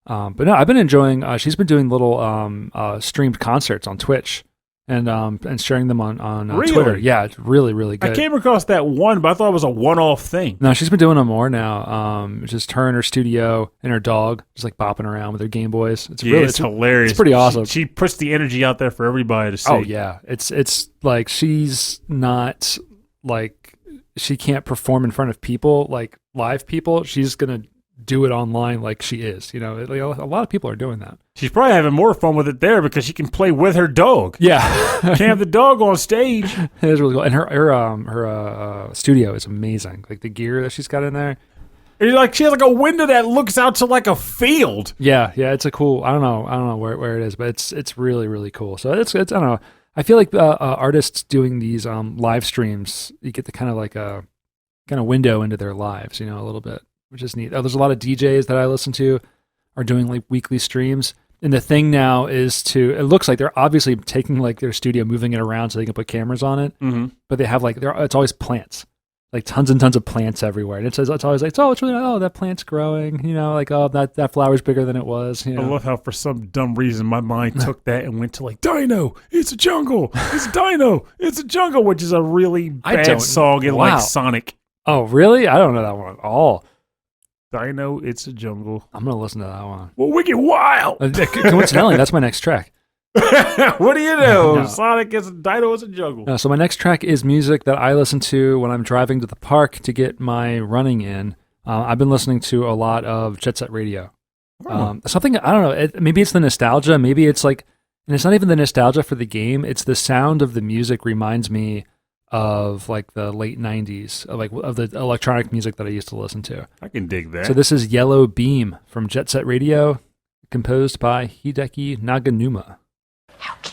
But no, I've been enjoying. She's been doing little streamed concerts on Twitch and sharing them on really? Twitter. Yeah, it's really good. I came across that one, but I thought it was a one-off thing. No, she's been doing them more now. Just her in her studio and her dog, just like bopping around with her Game Boys. It's hilarious. It's pretty awesome. She puts the energy out there for everybody to see. Oh yeah, it's like she's not like she can't perform in front of people like live people. She's gonna do it online like she is. You know, a lot of people are doing that. She's probably having more fun with it there because she can play with her dog. Yeah. Can't have the dog on stage. It is really cool. And her studio is amazing. Like the gear that she's got in there. And like she has like a window that looks out to like a field. Yeah, it's a cool. I don't know where it is, but it's really cool. So it's I don't know. I feel like artists doing these live streams, you get the kind of like a kind of window into their lives, you know, a little bit, which is neat. There's a lot of DJs that I listen to are doing like weekly streams. And the thing now is it looks like they're obviously taking like their studio, moving it around so they can put cameras on it. Mm-hmm. But they have like, it's always plants, like tons and tons of plants everywhere. And it's always like, it's really, that plant's growing, you know, like, that flower's bigger than it was. You know? I love how for some dumb reason my mind took that and went to like, Dino, it's a jungle. It's Dino, it's a jungle, which is a really bad song in like Sonic. Oh, really? I don't know that one at all. Dino, it's a jungle. I'm going to listen to that one. Well, we get wild. Coincidentally, that's my next track. What do you know? No. Sonic is a Dino, is a jungle. No, so my next track is music that I listen to when I'm driving to the park to get my running in. I've been listening to a lot of Jet Set Radio. Something, I don't know, maybe it's the nostalgia. Maybe it's like, and it's not even the nostalgia for the game. It's the sound of the music reminds me of like the late 90s, of the electronic music that I used to listen to. I can dig that. So this is Yellow Beam from Jet Set Radio, composed by Hideki Naganuma. How can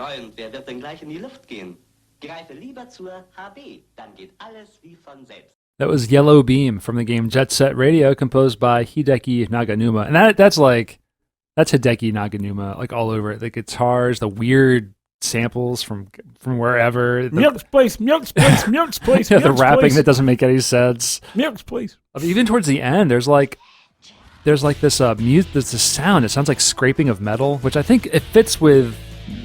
Freund, wer wird denn gleich in die Luft gehen? Greife lieber zur HB, dann geht alles wie von selbst. That was Yellow Beam from the game Jet Set Radio, composed by Hideki Naganuma. And that's Hideki Naganuma, like all over it. The guitars, the weird samples from wherever. Milk's place, Milk's place, Milk's place. Yeah, the Milk's rapping place. that doesn't make any sense. Milk's place. Even towards the end, there's like this music, there's this sound. It sounds like scraping of metal, which I think it fits with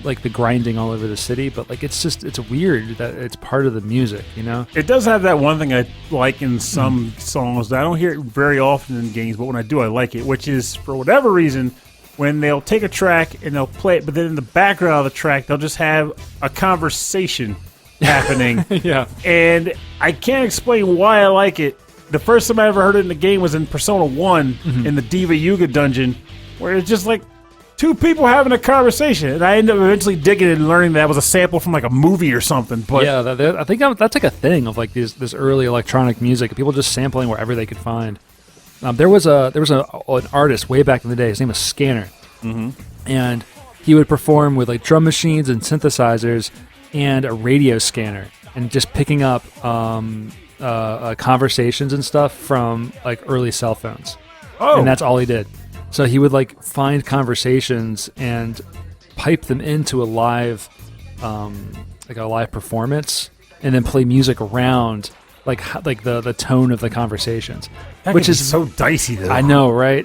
like the grinding all over the city, but like it's weird that it's part of the music, you know? It does have that one thing I like in some songs. I don't hear it very often in games, but when I do, I like it, which is, for whatever reason, when they'll take a track and they'll play it, but then in the background of the track, they'll just have a conversation happening. Yeah. And I can't explain why I like it. The first time I ever heard it in the game was in Persona 1 in the Diva Yuga dungeon, where it's just like two people having a conversation, and I ended up eventually digging it and learning that was a sample from like a movie or something. But yeah, I think that's like a thing of like this early electronic music, people just sampling wherever they could find. There was an artist way back in the day. His name was Scanner, and he would perform with like drum machines and synthesizers and a radio scanner, and just picking up conversations and stuff from like early cell phones. Oh, And that's all he did. So he would like find conversations and pipe them into a live performance, and then play music around like the tone of the conversations, which is so dicey though. I know, right?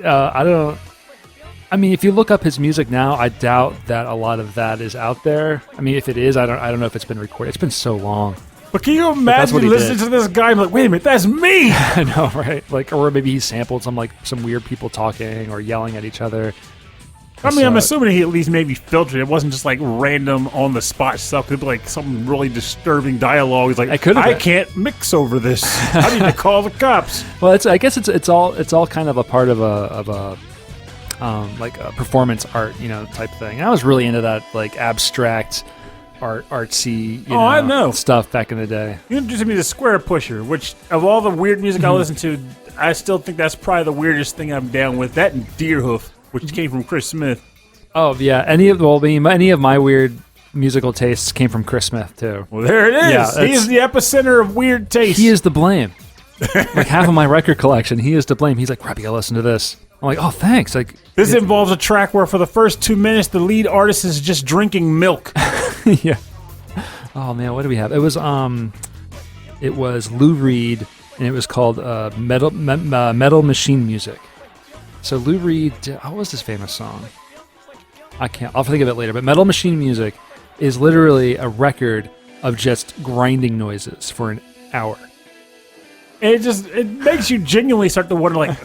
I mean, if you look up his music now, I doubt that a lot of that is out there. I mean, if it is, I don't know if it's been recorded. It's been so long. But can you that's imagine what he listening did. to this guy and be like, wait a minute, that's me? I know, right? Like, or maybe he sampled some weird people talking or yelling at each other. I mean, So- I'm assuming he at least maybe filtered it. It wasn't just like random on the spot stuff. It could be like some really disturbing dialogue. He's like, It could've I been. can't mix over this. I need to call the cops. Well, I guess it's all kind of a part of a performance art, you know, type thing. And I was really into that like abstract artsy, you I know. stuff back in the day. You introduced me to Square Pusher, which of all the weird music I listen to, I still think that's probably the weirdest thing I'm down with. That and Deerhoof, which came from Chris Smith. Oh yeah, any of my weird musical tastes came from Chris Smith too. Well, there it is. Yeah, He is the epicenter of weird taste. He is to blame. Like half of my record collection, he is to blame. He's like, Rob, you gotta listen to this. I'm like, oh, thanks. Like This involves a track where for the first 2 minutes, the lead artist is just drinking milk. yeah. Oh man, what do we have? It was Lou Reed, and it was called Metal Machine Music. So Lou Reed, what was this famous song? I'll think of it later. But Metal Machine Music is literally a record of just grinding noises for an hour. And it makes you genuinely start to wonder, like,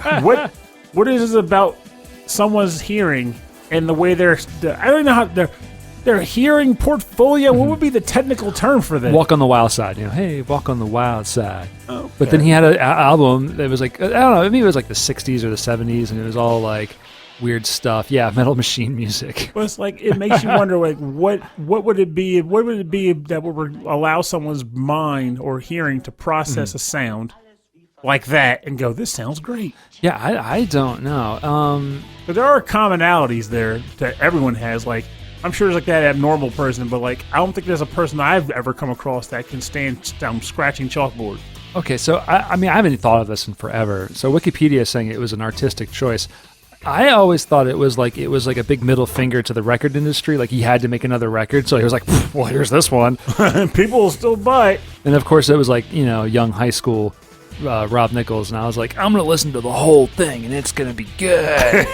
what is this about someone's hearing and the way I don't know how their hearing portfolio. What would be the technical term for that? Walk on the Wild Side, you know. Hey, walk on the wild side. Okay. But then he had an album that was like, I don't know, maybe it was like the 60s or the 70s, and it was all like weird stuff. Yeah, Metal Machine Music. But it's like it makes you wonder, like, what would it be? What would it be that would allow someone's mind or hearing to process a sound like that and go, "This sounds great"? Yeah, I don't know. But there are commonalities there that everyone has. Like, I'm sure there's like that abnormal person, but like I don't think there's a person I've ever come across that can stand scratching chalkboard. Okay, so I mean, I haven't thought of this in forever. So Wikipedia is saying it was an artistic choice. I always thought it was like a big middle finger to the record industry. Like he had to make another record, so he was like, "Well, here's this one." People will still buy it. And of course, it was like, you know, young high school Rob Nichols, and I was like, I'm gonna listen to the whole thing, and it's gonna be good.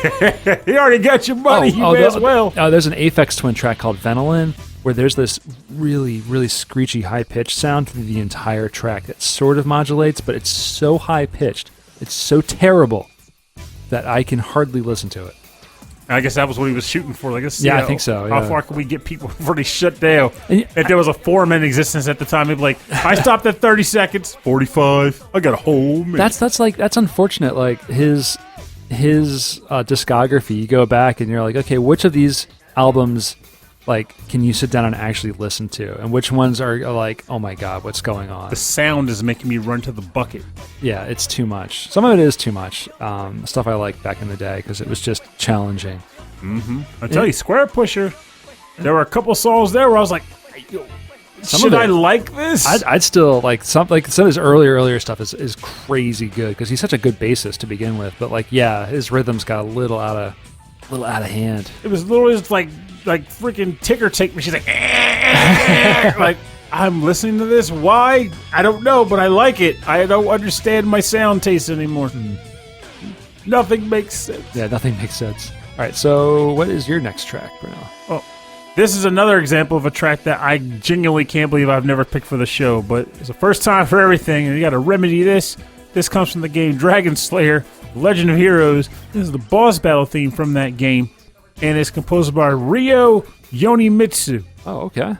He already got your money. You may as well. There's an Aphex Twin track called Venolin, where there's this really, really screechy high-pitched sound through the entire track that sort of modulates, but it's so high-pitched, it's so terrible that I can hardly listen to it. I guess that was what he was shooting for. Like, Yeah, I think so, How yeah. far can we get people before they shut down? And- If there was a forum in existence at the time, he'd be like, I stopped at 30 seconds, 45. I got a whole minute. That's unfortunate. Like his discography, you go back and you're like, okay, which of these albums like can you sit down and actually listen to, and which ones are like, oh my god, what's going on? The sound is making me run to the bucket. Yeah, it's too much. Some of it is too much. Stuff I liked back in the day because it was just challenging. I tell you, Square Pusher, there were a couple songs there where I was like, should I like this? I'd still like some of his earlier stuff is crazy good because he's such a good bassist to begin with. But like, yeah, his rhythms got a little out of hand. It was literally just like freaking ticker tape machine. Like, like I'm listening to this. Why? I don't know, but I like it. I don't understand my sound taste anymore. Nothing makes sense. Yeah, nothing makes sense. All right, so what is your next track, Bruno? Oh, this is another example of a track that I genuinely can't believe I've never picked for the show, but it's the first time for everything, and you got to remedy this. This comes from the game Dragon Slayer, Legend of Heroes. This is the boss battle theme from that game, and it's composed by Ryo Yonemitsu. Oh, okay.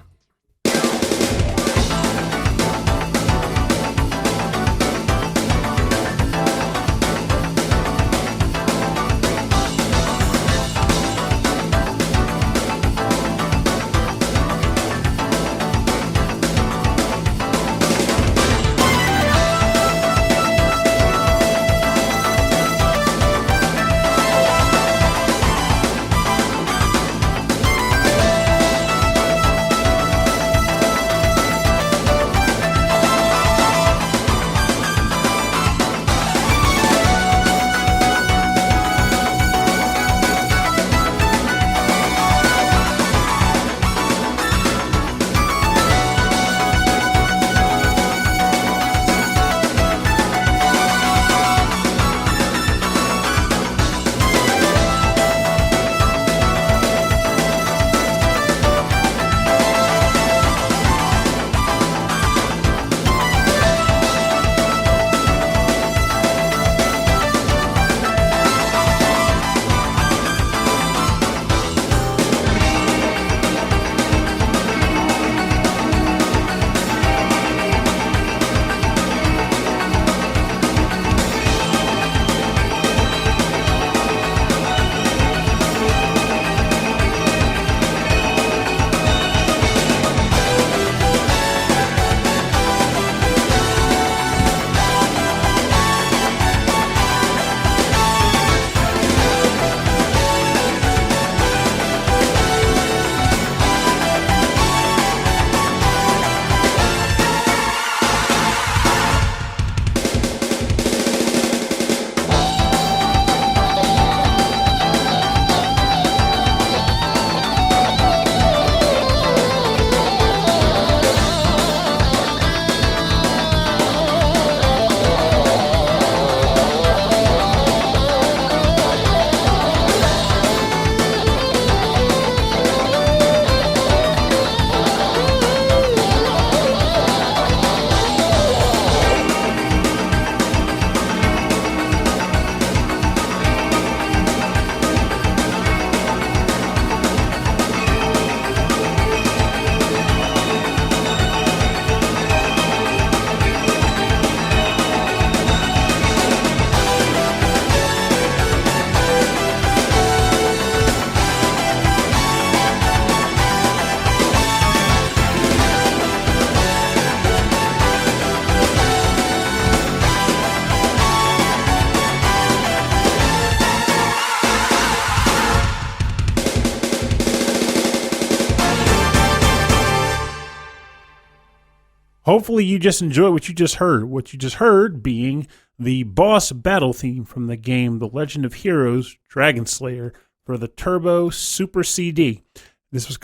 Hopefully you just enjoy what you just heard. What you just heard being the boss battle theme from the game The Legend of Heroes Dragon Slayer for the Turbo Super CD. This was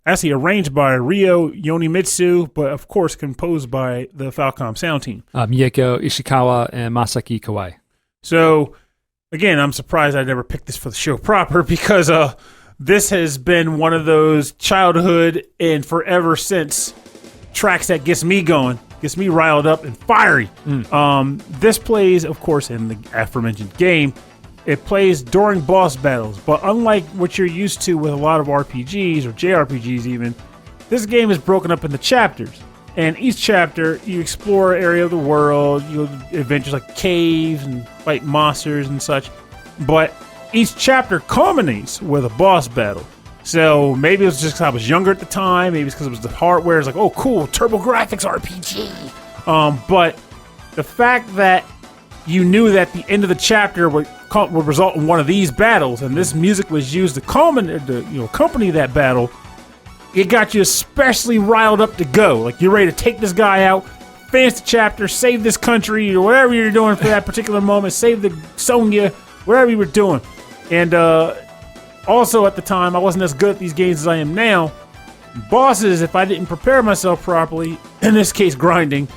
actually arranged by Ryo Yonemitsu, but of course composed by the Famicom sound team. Mieko, Ishikawa, and Masaaki Kawai. So, again, I'm surprised I never picked this for the show proper because this has been one of those childhood and forever since tracks that gets me going, gets me riled up and fiery. This plays, of course, in the aforementioned game. It plays during boss battles, but unlike what you're used to with a lot of RPGs or JRPGs even, this game is broken up into chapters. And each chapter, you explore an area of the world, you adventures like caves and fight monsters and such. But each chapter culminates with a boss battle. So maybe it was just because I was younger at the time, maybe it's because it was the hardware. It's like, oh, cool, TurboGrafx RPG. But the fact that you knew that the end of the chapter would result in one of these battles, and this music was used to accompany that battle, it got you especially riled up to go. Like, you're ready to take this guy out, finish the chapter, save this country, or whatever you're doing for that particular moment, save the Sonya, whatever you were doing. And also at the time, I wasn't as good at these games as I am now. Bosses, if I didn't prepare myself properly, in this case grinding,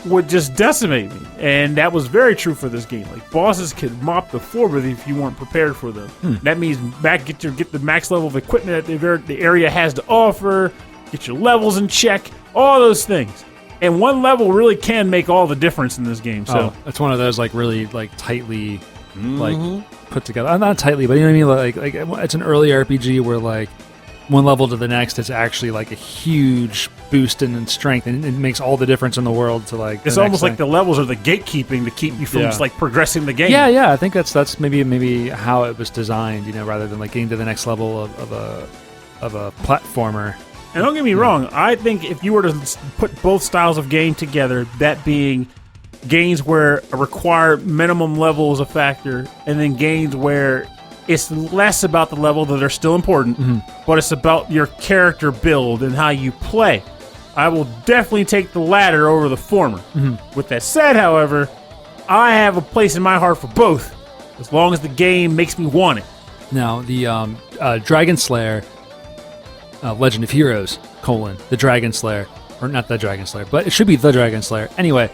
would just decimate me. And that was very true for this game. Like, bosses could mop the floor with you if you weren't prepared for them. That means get the max level of equipment that the area has to offer, get your levels in check, all those things. And one level really can make all the difference in this game. So it's one of those like really like tightly like put together. Not tightly, but you know what I mean. Like it's an early RPG where like one level to the next is actually like a huge boost in strength, and it makes all the difference in the world to like. It's almost like the levels are the gatekeeping to keep you from just like progressing the game. Yeah. I think that's maybe how it was designed. You know, rather than like getting to the next level of a platformer. And don't get me wrong, I think if you were to put both styles of game together, that being games where a required minimum level is a factor, and then games where it's less about the level, that are still important, but it's about your character build and how you play, I will definitely take the latter over the former. With that said, however, I have a place in my heart for both, as long as the game makes me want it. Now, the Dragon Slayer... Legend of Heroes, the Dragon Slayer. Or not the Dragon Slayer, but it should be the Dragon Slayer. Anyway,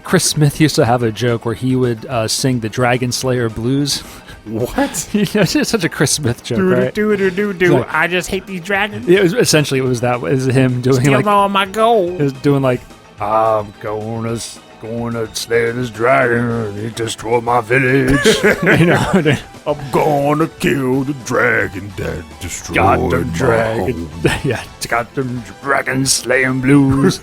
Chris Smith used to have a joke where he would sing the Dragon Slayer blues. What? It's such a Chris Smith joke, right? Like, I just hate these dragons. It was him doing Steal like... all my gold. It was doing like, I'm going to slay this dragon. He destroyed my village. You know, I'm gonna kill the dragon that destroyed got the dragon. Yeah, got them dragon slaying blues.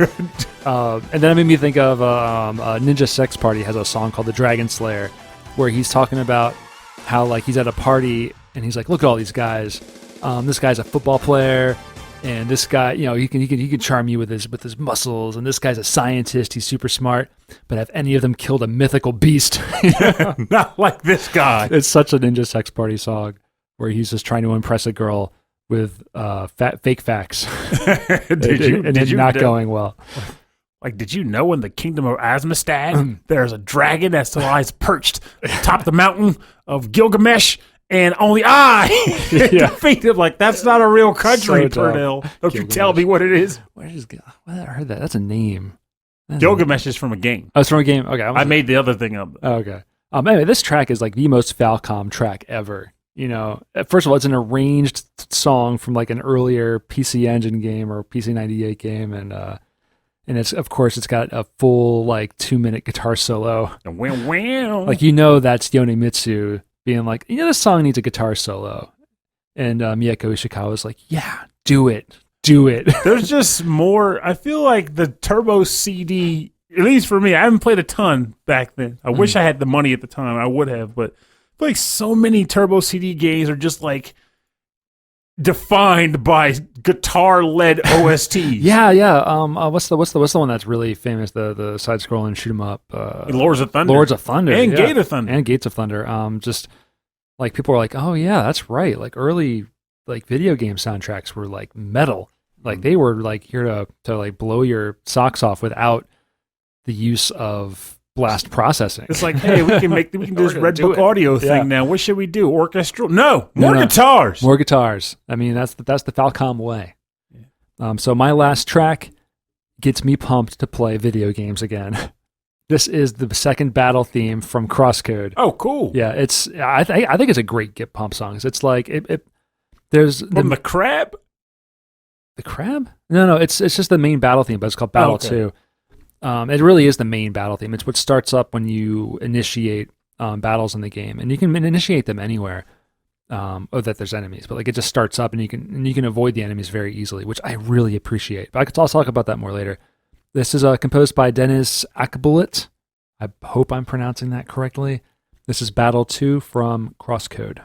And then it made me think of Ninja Sex Party has a song called "The Dragon Slayer," where he's talking about how like he's at a party and he's like, "Look at all these guys. This guy's a football player." And this guy, you know, he can charm you with his muscles. And this guy's a scientist; he's super smart. But have any of them killed a mythical beast? Not like this guy. It's such a Ninja Sex Party song where he's just trying to impress a girl with fake facts. Did you not going well? Like, did you know in the kingdom of Azmastad, there's a dragon that lies perched atop the mountain of Gilgamesh? And only I defeat him. Like, that's not a real country, Pernell. Don't you tell me what it is. Where I heard that? That's a name. Gilgamesh is from a game. Oh, it's from a game? Okay. I made the other thing up. Oh, okay. Anyway, this track is like the most Falcom track ever. You know, first of all, it's an arranged song from like an earlier PC Engine game or PC 98 game. And it's, of course, it's got a full like 2-minute guitar solo. Like, you know, that's Yonemitsu being like, you know, this song needs a guitar solo. And Mieko Ishikawa was like, yeah, do it. There's just more. I feel like the Turbo CD, at least for me, I haven't played a ton back then. I wish I had the money at the time. I would have. But I feel like so many Turbo CD games are just like defined by guitar-led OSTs. Yeah. What's the one that's really famous? The side-scrolling shoot 'em up. Lords of Thunder. And Gate of Thunder. And Gates of Thunder. Just like people are like, oh yeah, that's right. Like early like video game soundtracks were like metal. Like they were like here to like blow your socks off without the use of blast processing. It's like, hey, we can do this Red Book audio thing now. What should we do? Orchestral? No, more guitars. More guitars. I mean, that's the Falcom way. Yeah. So my last track gets me pumped to play video games again. This is the second battle theme from CrossCode. Oh, cool. Yeah, I think it's a great get pump song. It's like there's from the crab. The crab? No, it's just the main battle theme, but it's called Battle 2. It really is the main battle theme. It's what starts up when you initiate battles in the game, and you can initiate them anywhere, or that there's enemies. But like it just starts up, and you can avoid the enemies very easily, which I really appreciate. But I'll talk about that more later. This is composed by Deniz Akbulut. I hope I'm pronouncing that correctly. This is Battle 2 from CrossCode.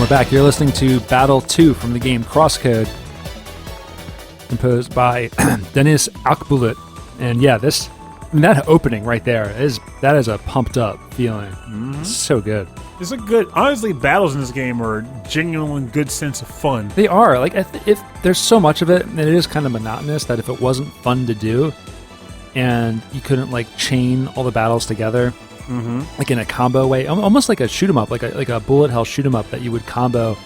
we're back. You're listening to Battle 2 from the game CrossCode, composed by Deniz Akbulut. And yeah, that opening right there is a pumped up feeling. It's so good. It's a good. Honestly, battles in this game are a genuine good sense of fun. They are. Like, if there's so much of it, and it is kind of monotonous, that if it wasn't fun to do, and you couldn't like chain all the battles together, like in a combo way, almost like a shoot 'em up, like a bullet hell shoot 'em up that you would combo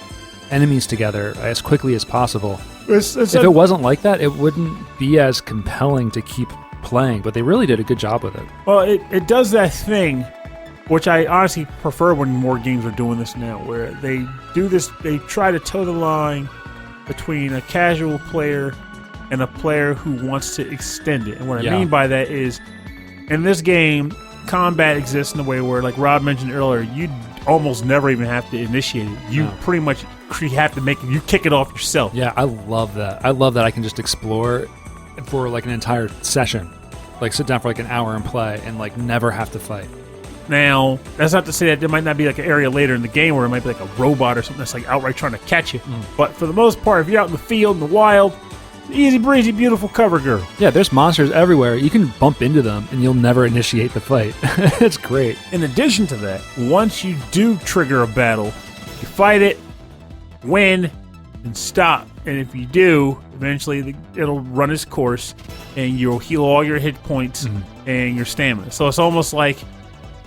enemies together as quickly as possible. If it wasn't like that, it wouldn't be as compelling to keep playing. But they really did a good job with it. Well, it does that thing, which I honestly prefer when more games are doing this now, where they do this. They try to toe the line between a casual player and a player who wants to extend it. And what I mean by that is, in this game, combat exists in a way where, like Rob mentioned earlier, you almost never even have to initiate it. You pretty much have to you kick it off yourself. Yeah, I love that. I love that I can just explore for like an entire session, like sit down for like an hour and play and like never have to fight. Now, that's not to say that there might not be like an area later in the game where it might be like a robot or something that's like outright trying to catch you. But for the most part, if you're out in the field, in the wild, easy breezy, beautiful cover girl. Yeah, there's monsters everywhere. You can bump into them and you'll never initiate the fight. It's great. In addition to that, once you do trigger a battle, you fight it, win, and stop. And if you do, eventually it'll run its course and you'll heal all your hit points and your stamina. So it's almost like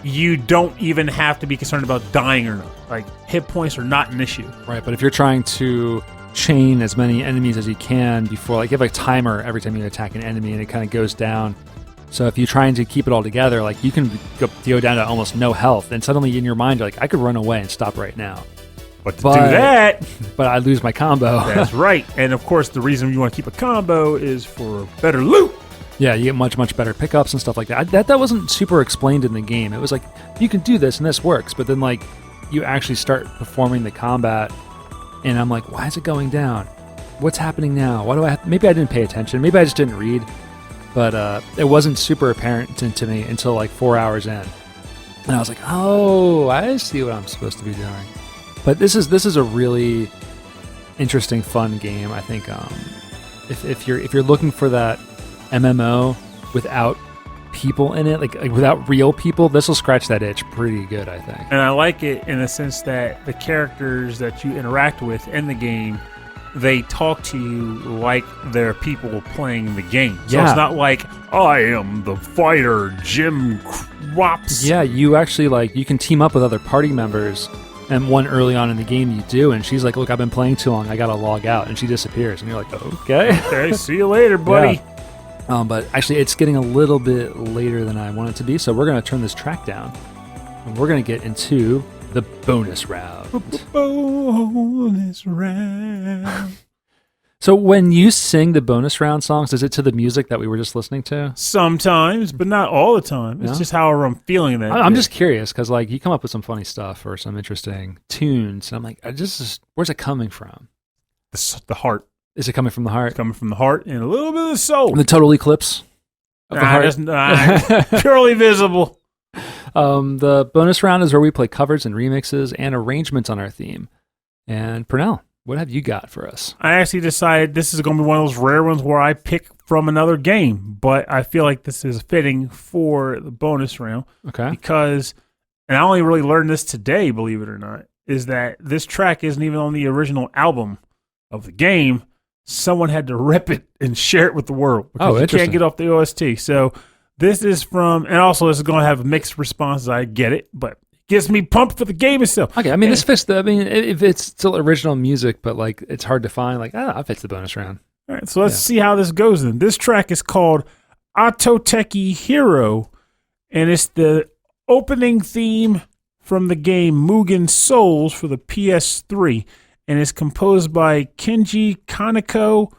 you don't even have to be concerned about dying or not. Like, hit points are not an issue. Right, but if you're trying to chain as many enemies as you can before, like, you have a timer every time you attack an enemy and it kind of goes down. So if you're trying to keep it all together, like, you can go down to almost no health, and suddenly in your mind you're like, I could run away and stop right now. But to do that, but I lose my combo. That's right. And of course, the reason you want to keep a combo is for better loot. Yeah, you get much, much better pickups and stuff like that. That wasn't super explained in the game. It was like, you can do this and this works, but then like you actually start performing the combat, and I'm like, why is it going down? What's happening now? Why do I maybe I didn't pay attention. Maybe I just didn't read. But it wasn't super apparent to me until like 4 hours in. And I was like, oh, I see what I'm supposed to be doing. But this is a really interesting, fun game. I think if you're looking for that MMO without people in it, like without real people, this will scratch that itch pretty good, I think. And I like it in the sense that the characters that you interact with in the game, they talk to you like they're people playing the game. So it's not like, I am the fighter, Jim Crops. Yeah, you actually you can team up with other party members. And one early on in the game you do, and she's like, look, I've been playing too long, I gotta log out, and she disappears, and you're like, okay, see you later, buddy. Yeah. But actually it's getting a little bit later than I want it to be, so we're gonna turn this track down, and we're gonna get into the bonus round. Bonus round. So when you sing the bonus round songs, is it to the music that we were just listening to? Sometimes, but not all the time. It's just however I'm feeling that I'm just curious, because you come up with some funny stuff or some interesting tunes, and I'm like, where's it coming from? The heart. Is it coming from the heart? It's coming from the heart and a little bit of the soul. The total eclipse of the heart? Purely visible. The bonus round is where we play covers and remixes and arrangements on our theme. And Pernell, what have you got for us? I actually decided this is going to be one of those rare ones where I pick from another game, but I feel like this is fitting for the bonus round. Okay. Because, and I only really learned this today, believe it or not, is that this track isn't even on the original album of the game. Someone had to rip it and share it with the world. Because you can't get off the OST. So this is from, and also this is going to have mixed responses. I get it, but gets me pumped for the game itself. Okay, I mean, this fits if it's still original music, but it's hard to find, it fits the bonus round. All right, so let's see how this goes then. This track is called Atoteki Hero, and it's the opening theme from the game Mugen Souls for the PS3, and it's composed by Kenji Kanako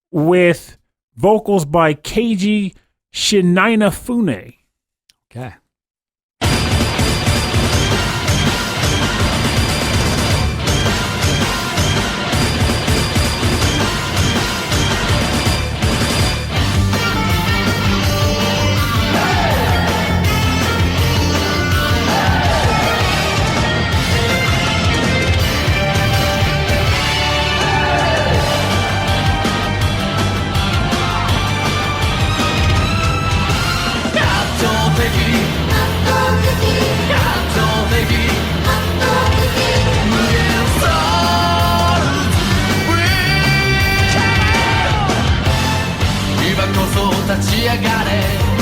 with vocals by Keiji Shininafune. Okay.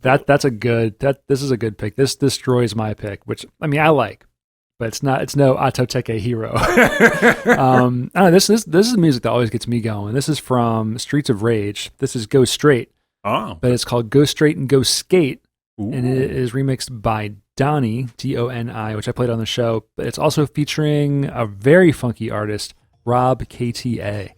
This is a good pick. This destroys my pick, which I mean I like, but it's no Atoteki hero. This is music that always gets me going. This is from Streets of Rage. This is Go Straight. Oh. But it's called Go Straight and Go Skate. Ooh. And it is remixed by Doni, Doni, which I played on the show. But it's also featuring a very funky artist, RobKTA.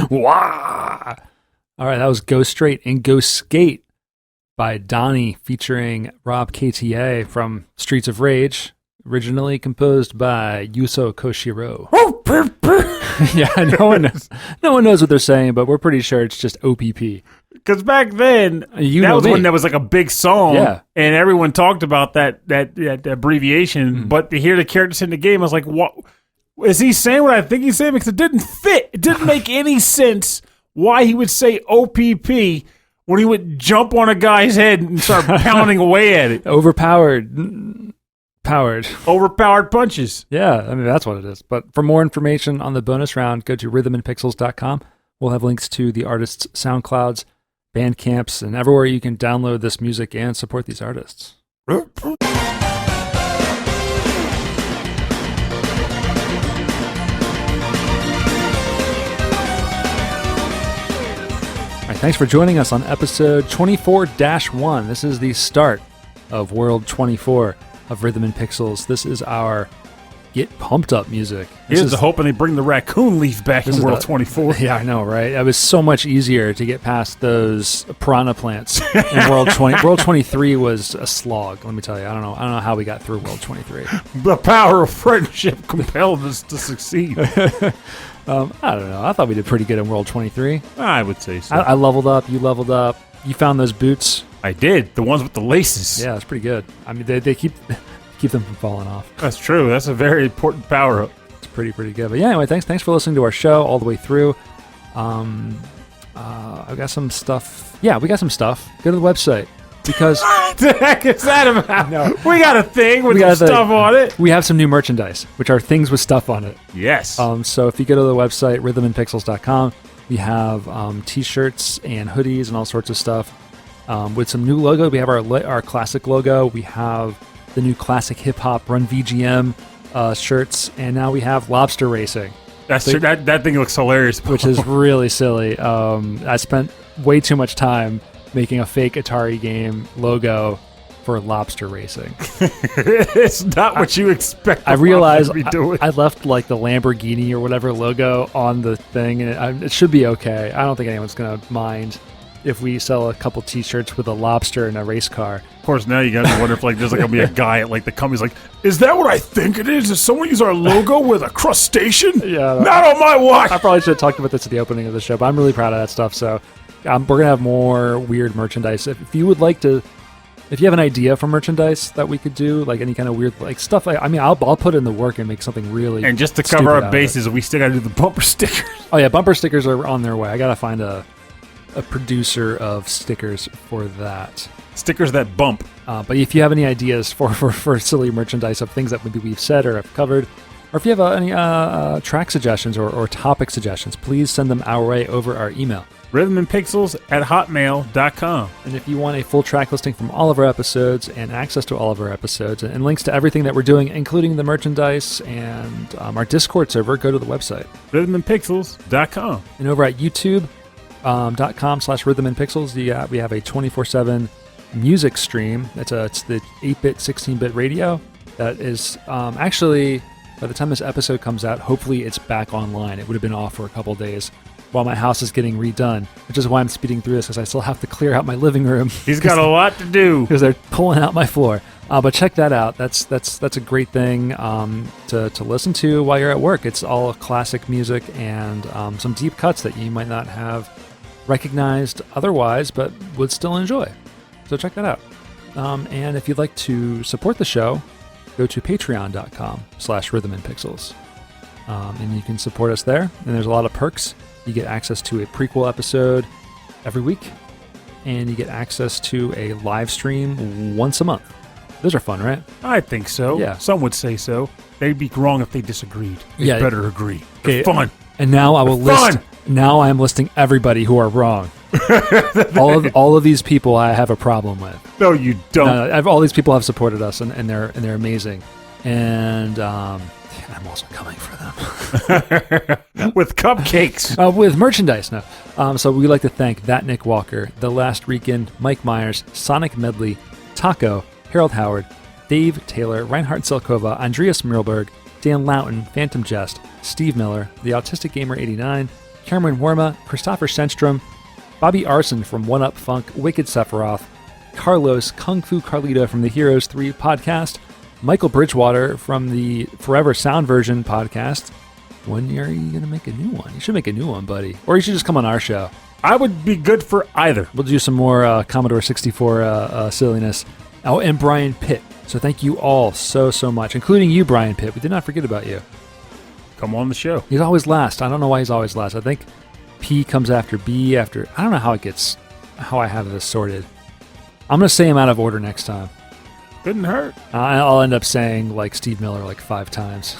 Wah! All right, that was Go Straight and Go Skate by Doni featuring RobKTA from Streets of Rage, originally composed by Yuzo Koshiro. Yeah, no one knows what they're saying, but we're pretty sure it's just OPP. Because back then, You that know was me. when there was like a big song, Yeah. and everyone talked about that abbreviation. But to hear the characters in the game, I was like, "What is he saying? What I think he's saying?" Because it didn't fit. It didn't make any sense why he would say OPP when he would jump on a guy's head and start pounding away at it. Overpowered. Overpowered punches. Yeah, I mean, that's what it is. But for more information on the bonus round, go to rhythmandpixels.com. We'll have links to the artists' SoundClouds, Bandcamps, and everywhere you can download this music and support these artists. All right, thanks for joining us on episode 24-1. This is the start of World 24 of Rhythm and Pixels. This is our Get Pumped Up music. Here's the hoping they bring the raccoon leaf back in World 24. Yeah, I know, right? It was so much easier to get past those piranha plants in World 20. World 23 was a slog, let me tell you. I don't know how we got through World 23. The power of friendship compelled us to succeed. I don't know. I thought we did pretty good in World 23. I would say so. I leveled up. You leveled up. You found those boots. I did. The ones with the laces. Yeah, it's pretty good. I mean, they keep them from falling off. That's true. That's a very important power up. It's pretty good. But yeah, anyway, thanks for listening to our show all the way through. I've got some stuff. Yeah, we got some stuff. Go to the website because What the heck is that about? No. We got a thing with got some stuff on it. we have some new merchandise, which are things with stuff on it. Yes. So if you go to the website, rhythmandpixels.com, we have t-shirts and hoodies and all sorts of stuff. With some new logo, we have our classic logo. We have the new classic hip-hop Run VGM shirts, and now we have lobster racing, That's true. That thing looks hilarious. which is really silly. I spent way too much time making a fake Atari game logo for lobster racing. It's not what you expect. I realized to be doing. I left like the Lamborghini or whatever logo on the thing, and it should be okay. I don't think anyone's going to mind if we sell a couple t-shirts with a lobster and a race car. Of course, now you guys wonder if like there's like gonna be a guy at like the company's like, is that what I think it is? Does someone use our logo with a crustacean? Yeah, Not on my watch. I probably should have talked about this at the opening of the show, but I'm really proud of that stuff. So we're going to have more weird merchandise. If you would like to, if you have an idea for merchandise that we could do, like any kind of weird like stuff, I'll put in the work and make something really And just to stupid cover out our of it. bases, we still gotta do the bumper stickers. Oh yeah, bumper stickers are on their way. I got to find a producer of stickers for that. Stickers that bump. But if you have any ideas for silly merchandise of things that maybe we've said or have covered, or if you have any track suggestions or topic suggestions, please send them our way over our email. rhythmandpixels@hotmail.com. And if you want a full track listing from all of our episodes and access to all of our episodes and links to everything that we're doing, including the merchandise and our Discord server, go to the website. rhythmandpixels.com. And over at youtube.com/rhythmandpixels, we have a 24/7 music stream. It's the 8-bit, 16-bit radio that is actually, by the time this episode comes out, hopefully it's back online. It would have been off for a couple days while my house is getting redone, which is why I'm speeding through this, because I still have to clear out my living room. He's got a lot to do. Because they're pulling out my floor. But check that out. That's a great thing to listen to while you're at work. It's all classic music and some deep cuts that you might not have recognized otherwise, but would still enjoy. So check that out. And if you'd like to support the show, go to patreon.com/rhythmandpixels. And you can support us there. And there's a lot of perks. You get access to a prequel episode every week, and you get access to a live stream once a month. Those are fun, right? I think so. Yeah. Some would say so. They'd be wrong if they disagreed. They Yeah. better agree. They're fun. And now I will They're list. fun. Now I am listing everybody who are wrong. all of these people I have a problem with. No, you don't. All these people have supported us, and they're amazing. And I'm also coming for them With cupcakes. with merchandise now. So we'd like to thank That Nick Walker, The Last Rican, Mike Myers, Sonic Medley, Taco, Harold Howard, Dave Taylor, Reinhard Selkova, Andreas Mirlberg, Dan Loughton, Phantom Jest, Steve Miller, The Autistic Gamer 89, Cameron Worma, Christopher Senstrom, Bobby Arson from One Up Funk, Wicked Sephiroth, Carlos Kung Fu Carlito from the Heroes 3 podcast, Michael Bridgewater from the Forever Sound Version podcast. When are you going to make a new one? You should make a new one, buddy. Or you should just come on our show. I would be good for either. We'll do some more Commodore 64 silliness. Oh, and Brian Pitt. So thank you all so much, including you, Brian Pitt. We did not forget about you. Come on the show. He's always last. I don't know why he's always last. I think P comes after B after... I don't know how I have this sorted. I'm going to say him out of order next time. Couldn't hurt. I'll end up saying, like, Steve Miller like 5 times.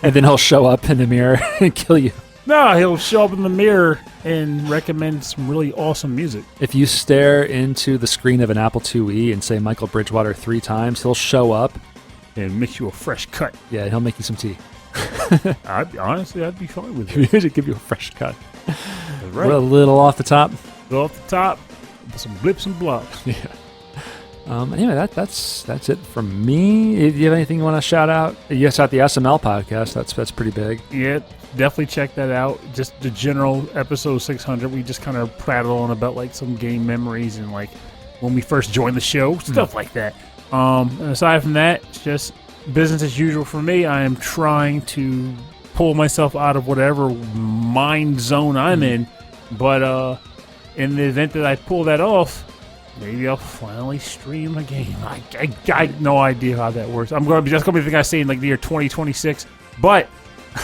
And then he'll show up in the mirror and kill you. No, he'll show up in the mirror and recommend some really awesome music. If you stare into the screen of an Apple IIe and say Michael Bridgewater 3 times, he'll show up. And mix you a fresh cut. Yeah, he'll make you some tea. I'd be fine with it. He'll give you a fresh cut. Right. We're a little off the top. Go off the top, with some blips and blops. Yeah. Anyway, that's it from me. Do you have anything you want to shout out? You shout out the SML podcast. That's pretty big. Yeah, definitely check that out. Just the general episode 600. We just kind of prattle on about like some game memories and like when we first joined the show, stuff like that. And aside from that, it's just business as usual for me. I am trying to pull myself out of whatever mind zone I'm in, but in the event that I pull that off, maybe I'll finally stream a game. I got no idea how that works. That's gonna be the thing I say in like the year 2026. But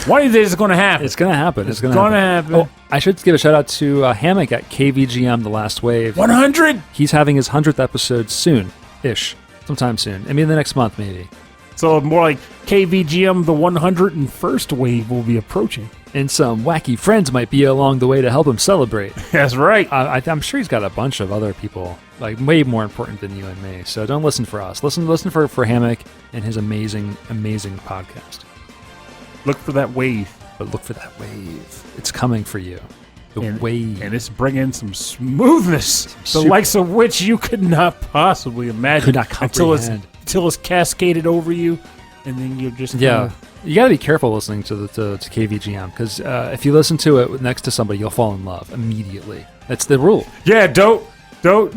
one of these days it's gonna happen. It's gonna happen. It's gonna happen. Oh, I should give a shout out to Hammock at KVGM The Last Wave. 100. He's having his 100th episode soon-ish, sometime soon. I mean, the next month maybe. So more like KVGM, the 101st wave will be approaching. And some wacky friends might be along the way to help him celebrate. That's right. I'm sure he's got a bunch of other people, like way more important than you and me. So don't listen for us. Listen for Hammock and his amazing podcast. Look for that wave. But look for that wave. It's coming for you. The wave. And it's bringing some smoothness, the likes of which you could not possibly imagine. Could not comprehend. Until it's cascaded over you, and then you're just... Yeah. You got to be careful listening to KVGM, because if you listen to it next to somebody, you'll fall in love immediately. That's the rule. Yeah, don't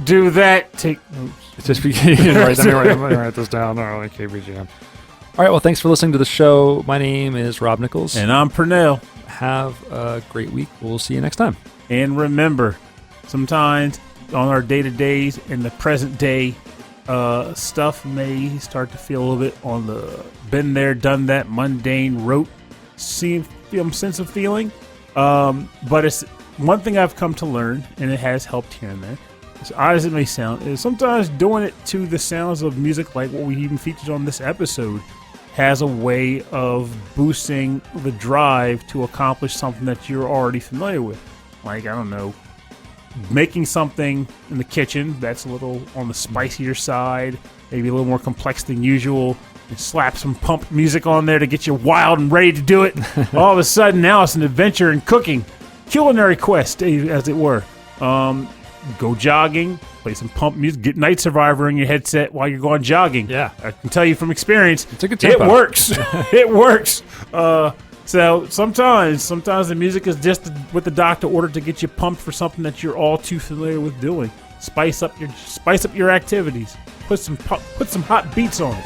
do that. It's just let me write this down. No, like KVGM. All right, well, thanks for listening to the show. My name is Rob Nichols. And I'm Pernell. Have a great week. We'll see you next time. And remember, sometimes on our day-to-days in the present day, stuff may start to feel a little bit on the been there, done that, mundane, rote sense of feeling. But it's one thing I've come to learn, and it has helped here and there, as odd as it may sound, is sometimes doing it to the sounds of music like what we even featured on this episode has a way of boosting the drive to accomplish something that you're already familiar with. Like, I don't know, making something in the kitchen that's a little on the spicier side, maybe a little more complex than usual, and slap some pump music on there to get you wild and ready to do it. All of a sudden, now it's an adventure in cooking, culinary quest, as it were. Go jogging, play some pump music, get Night Survivor in your headset while you're going jogging. Yeah. I can tell you from experience, it's a good tempo. It works. It works. So sometimes the music is just what the doctor ordered to get you pumped for something that you're all too familiar with doing. Spice up your activities. Put some hot beats on it.